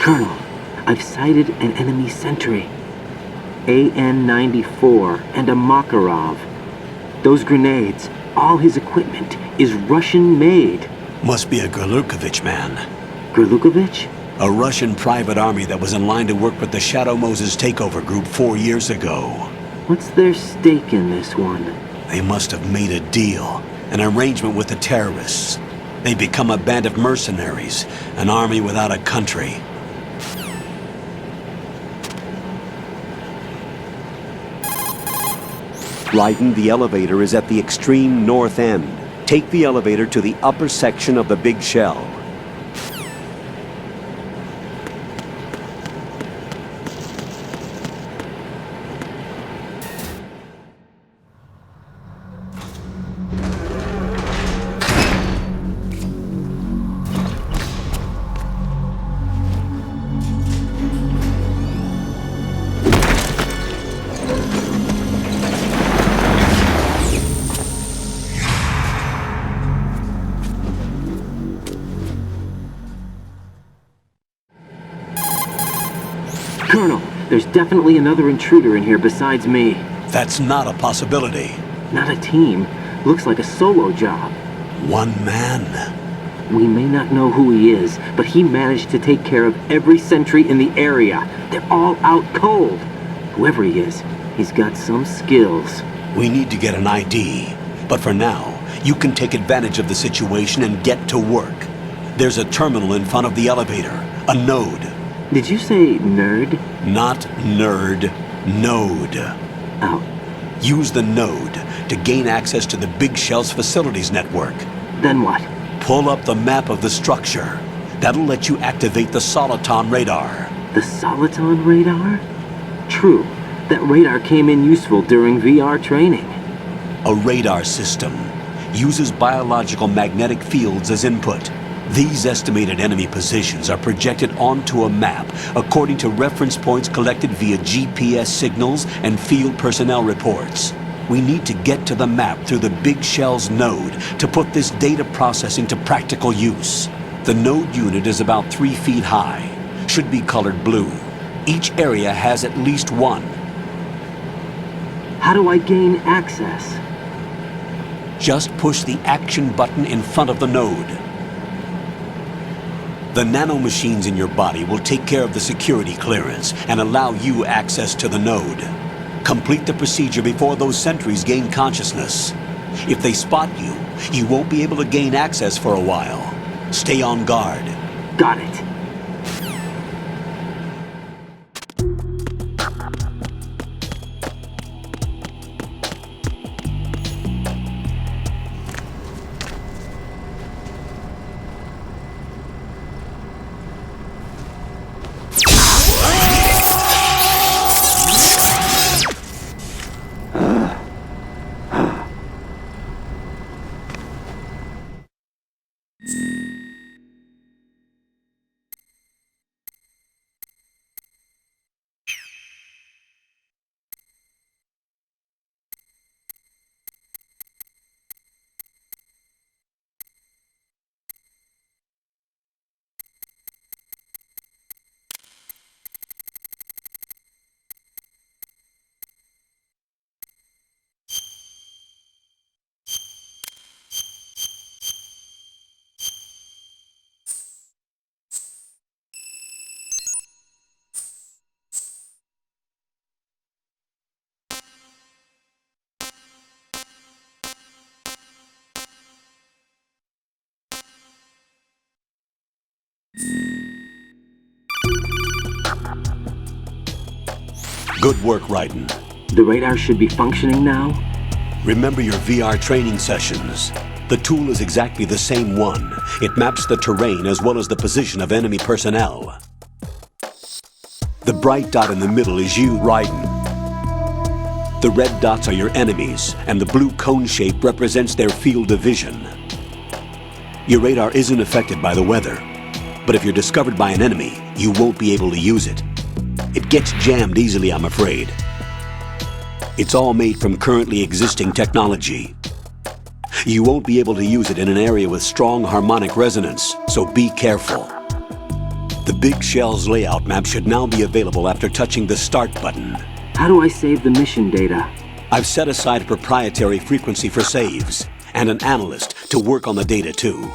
Colonel, I've sighted an enemy sentry. AN-94 and a Makarov. Those grenades, all his equipment, is Russian-made. Must be a Gorlukovich man. Gorlukovich? A Russian private army that was in line to work with the Shadow Moses takeover group 4 years ago. What's their stake in this one? They must have made a deal, an arrangement with the terrorists. They become a band of mercenaries, an army without a country. Raiden, the elevator is at the extreme north end. Take the elevator to the upper section of the big shell. Colonel, there's definitely another intruder in here besides me. That's not a possibility. Not a team. Looks like a solo job. One man. We may not know who he is, but he managed to take care of every sentry in the area. They're all out cold. Whoever he is, he's got some skills. We need to get an ID. But for now, you can take advantage of the situation and get to work. There's a terminal in front of the elevator. A node. Did you say nerd? Not nerd. Node. Oh. Use the node to gain access to the Big Shell's facilities network. Then what? Pull up the map of the structure. That'll let you activate the Soliton radar. The Soliton radar? True. That radar came in useful during VR training. A radar system uses biological magnetic fields as input. These estimated enemy positions are projected onto a map according to reference points collected via GPS signals and field personnel reports. We need to get to the map through the Big Shell's node to put this data processing to practical use. The node unit is about 3 feet high, should be colored blue. Each area has at least one. How do I gain access? Just push the action button in front of the node. The nanomachines in your body will take care of the security clearance and allow you access to the node. Complete the procedure before those sentries gain consciousness. If they spot you, you won't be able to gain access for a while. Stay on guard. Got it. Good work, Raiden. The radar should be functioning now? Remember your VR training sessions. The tool is exactly the same one. It maps the terrain as well as the position of enemy personnel. The bright dot in the middle is you, Raiden. The red dots are your enemies, and the blue cone shape represents their field of vision. Your radar isn't affected by the weather, but if you're discovered by an enemy, you won't be able to use it. It gets jammed easily, I'm afraid. It's all made from currently existing technology. You won't be able to use it in an area with strong harmonic resonance, so be careful. The Big Shell's layout map should now be available after touching the Start button. How do I save the mission data? I've set aside a proprietary frequency for saves, and an analyst to work on the data too.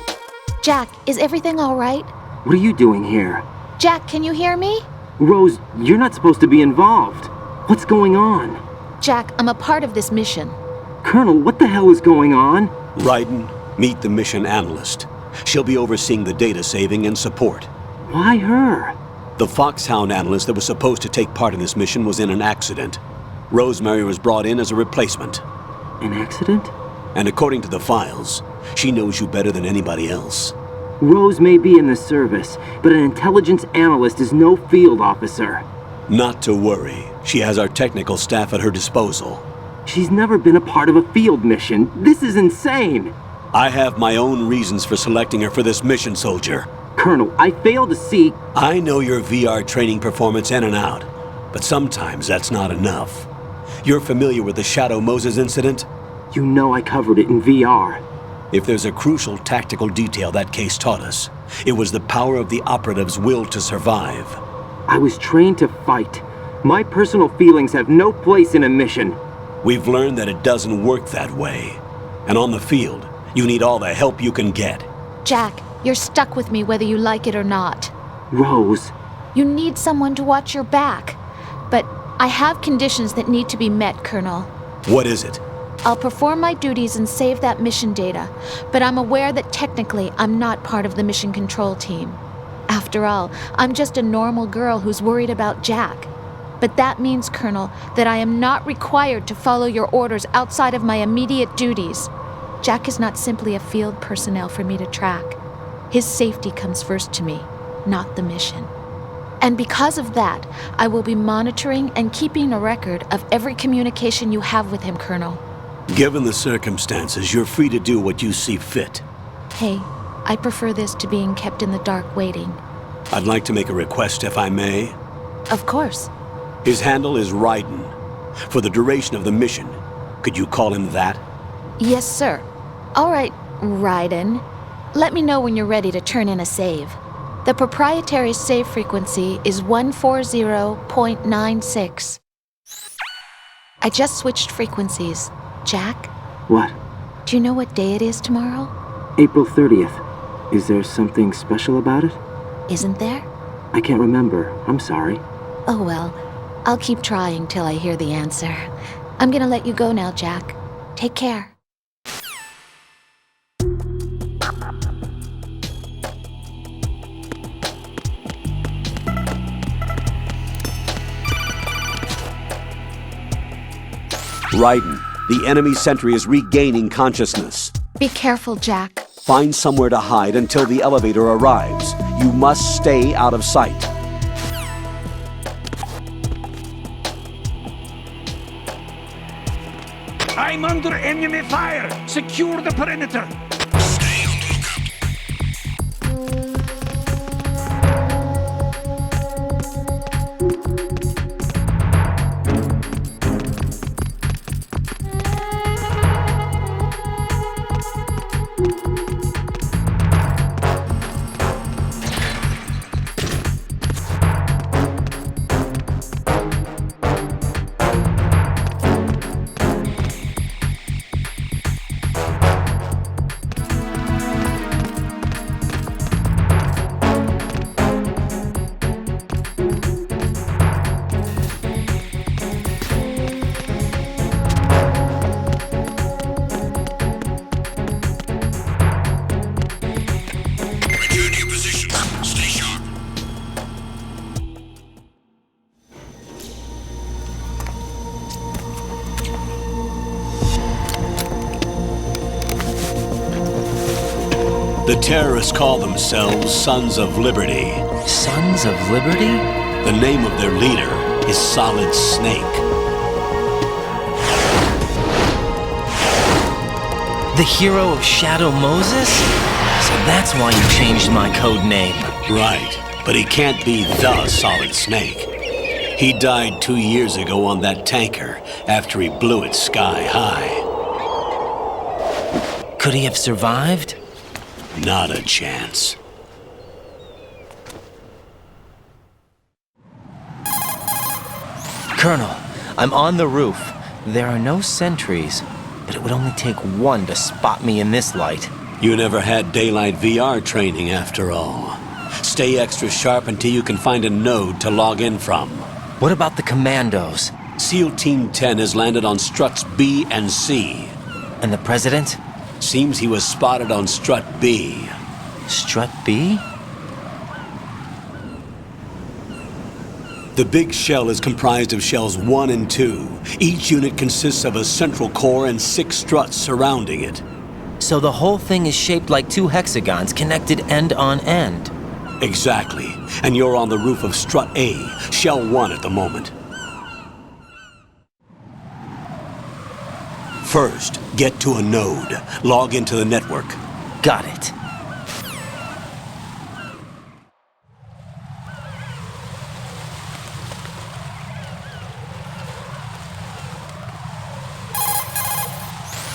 Jack, is everything all right? What are you doing here? Jack, can you hear me? Rose, you're not supposed to be involved. What's going on? Jack, I'm a part of this mission. Colonel, what the hell is going on? Raiden, meet the mission analyst. She'll be overseeing the data saving and support. Why her? The Foxhound analyst that was supposed to take part in this mission was in an accident. Rosemary was brought in as a replacement. An accident? And according to the files, she knows you better than anybody else. Rose may be in the service, but an intelligence analyst is no field officer. Not to worry. She has our technical staff at her disposal. She's never been a part of a field mission. This is insane! I have my own reasons for selecting her for this mission, soldier. Colonel, I fail to see... I know your VR training performance in and out, but sometimes that's not enough. You're familiar with the Shadow Moses incident? You know I covered it in VR. If there's a crucial tactical detail that case taught us, it was the power of the operative's will to survive. I was trained to fight. My personal feelings have no place in a mission. We've learned that it doesn't work that way. And on the field, you need all the help you can get. Jack, you're stuck with me whether you like it or not. Rose. You need someone to watch your back. But I have conditions that need to be met, Colonel. What is it? I'll perform my duties and save that mission data, but I'm aware that technically I'm not part of the mission control team. After all, I'm just a normal girl who's worried about Jack. But that means, Colonel, that I am not required to follow your orders outside of my immediate duties. Jack is not simply a field personnel for me to track. His safety comes first to me, not the mission. And because of that, I will be monitoring and keeping a record of every communication you have with him, Colonel. Given the circumstances, you're free to do what you see fit. Hey, I prefer this to being kept in the dark waiting. I'd like to make a request, if I may. Of course. His handle is Raiden. For the duration of the mission, could you call him that? Yes, sir. All right, Raiden. Let me know when you're ready to turn in a save. The proprietary save frequency is 140.96. I just switched frequencies. Jack? What? Do you know what day it is tomorrow? April 30th. Is there something special about it? Isn't there? I can't remember. I'm sorry. Oh well. I'll keep trying till I hear the answer. I'm gonna let you go now, Jack. Take care. Raiden, the enemy sentry is regaining consciousness. Be careful, Jack. Find somewhere to hide until the elevator arrives. You must stay out of sight. I'm under enemy fire! Secure the perimeter! The terrorists call themselves Sons of Liberty. Sons of Liberty? The name of their leader is Solid Snake. The hero of Shadow Moses? So that's why you changed my code name. Right, but he can't be the Solid Snake. He died 2 years ago on that tanker after he blew it sky high. Could he have survived? Not a chance. Colonel, I'm on the roof. There are no sentries, but it would only take one to spot me in this light. You never had daylight VR training after all. Stay extra sharp until you can find a node to log in from. What about the commandos? SEAL Team 10 has landed on struts B and C. And the President? Seems he was spotted on strut B. Strut B? The big shell is comprised of shells 1 and 2. Each unit consists of a central core and 6 struts surrounding it. So the whole thing is shaped like 2 hexagons connected end on end. Exactly. And you're on the roof of strut A, shell 1 at the moment. First, get to a node. Log into the network. Got it.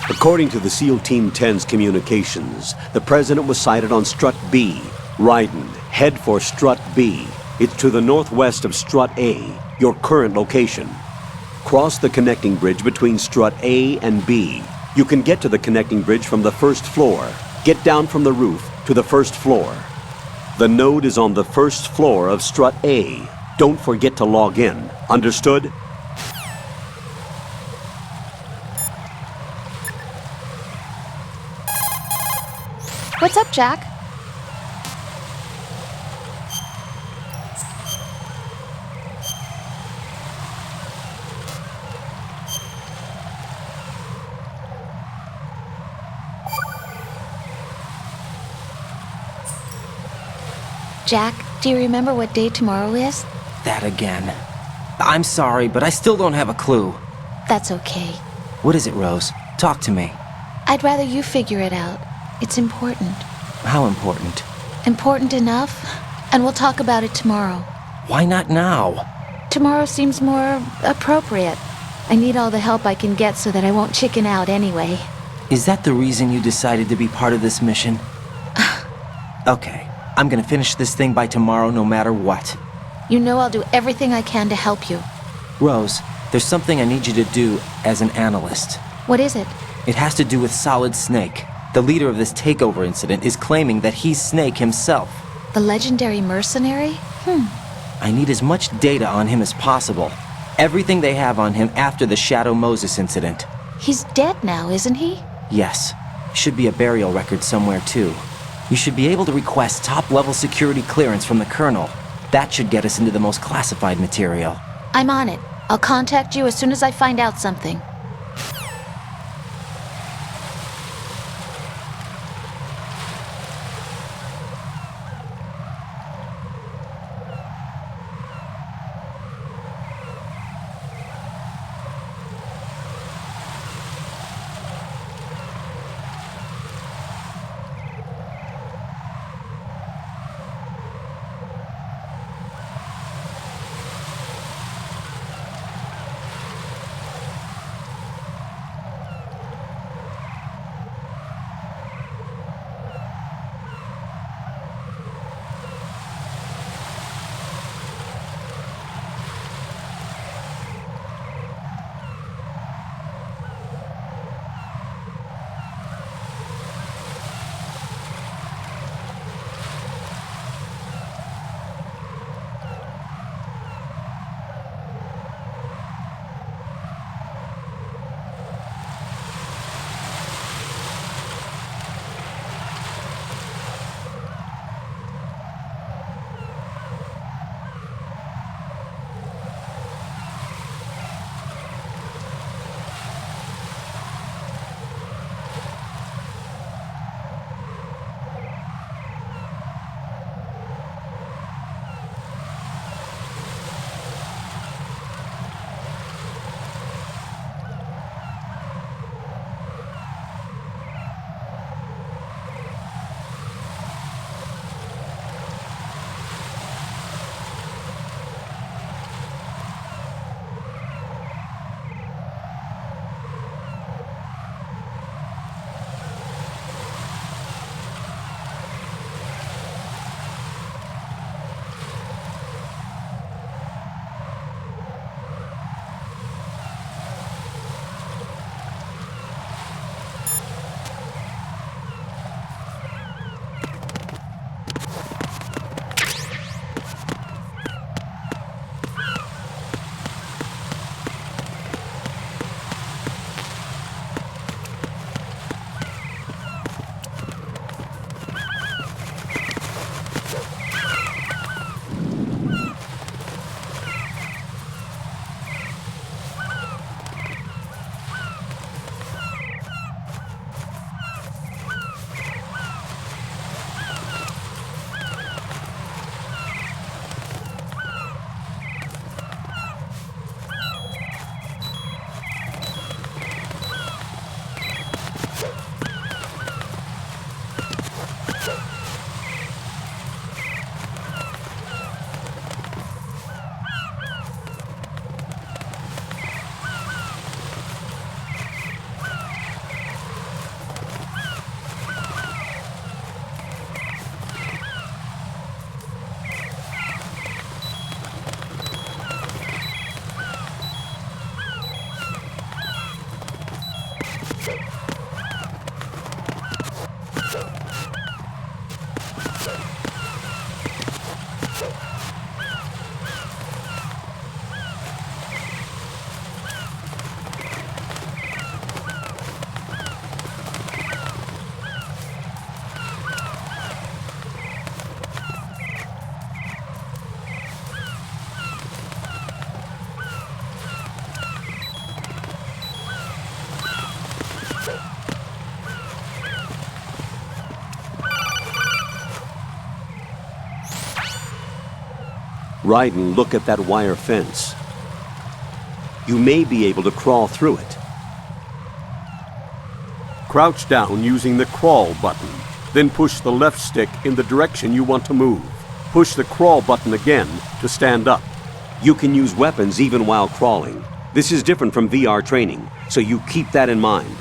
According to the SEAL Team 10's communications, the President was sighted on strut B. Ryden, head for strut B. It's to the northwest of strut A, your current location. Cross the connecting bridge between strut A and B. You can get to the connecting bridge from the first floor. Get down from the roof to the first floor. The node is on the first floor of strut A. Don't forget to log in. Understood? What's up, Jack? Jack, do you remember what day tomorrow is? That again. I'm sorry, but I still don't have a clue. That's okay. What is it, Rose? Talk to me. I'd rather you figure it out. It's important. How important? Important enough, and we'll talk about it tomorrow. Why not now? Tomorrow seems more appropriate. I need all the help I can get so that I won't chicken out anyway. Is that the reason you decided to be part of this mission? Okay, I'm gonna finish this thing by tomorrow no matter what. You know I'll do everything I can to help you. Rose, there's something I need you to do as an analyst. What is it? It has to do with Solid Snake. The leader of this takeover incident is claiming that he's Snake himself. The legendary mercenary? I need as much data on him as possible. Everything they have on him after the Shadow Moses incident. He's dead now, isn't he? Yes. Should be a burial record somewhere, too. You should be able to request top-level security clearance from the Colonel. That should get us into the most classified material. I'm on it. I'll contact you as soon as I find out something. Raiden, look at that wire fence. You may be able to crawl through it. Crouch down using the crawl button. Then push the left stick in the direction you want to move. Push the crawl button again to stand up. You can use weapons even while crawling. This is different from VR training, so you keep that in mind.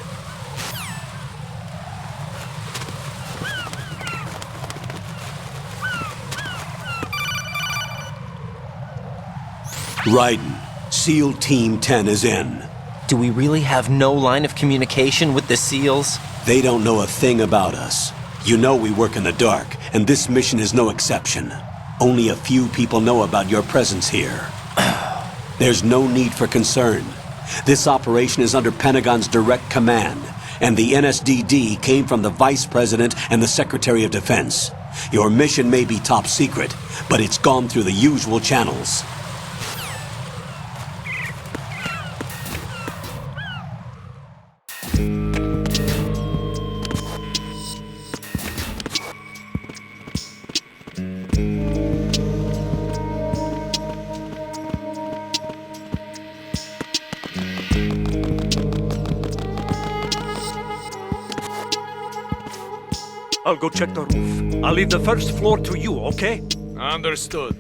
Raiden, SEAL Team 10 is in. Do we really have no line of communication with the SEALs? They don't know a thing about us. You know we work in the dark, and this mission is no exception. Only a few people know about your presence here. There's no need for concern. This operation is under Pentagon's direct command, and the NSDD came from the Vice President and the Secretary of Defense. Your mission may be top secret, but it's gone through the usual channels. I'll go check the roof. I'll leave the first floor to you, okay? Understood.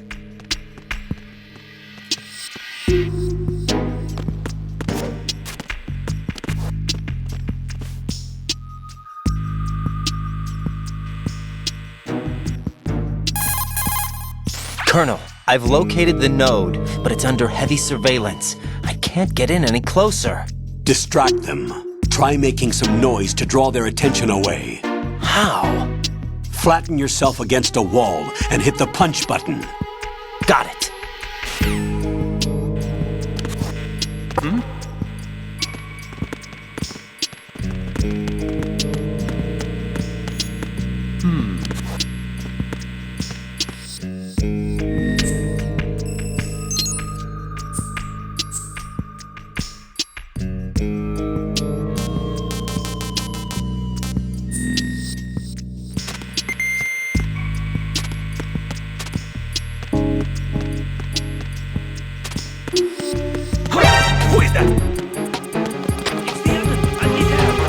Colonel, I've located the node, but it's under heavy surveillance. I can't get in any closer. Distract them. Try making some noise to draw their attention away. How? Flatten yourself against a wall and hit the punch button. Got it. Who is that? It's the enemy. I need help.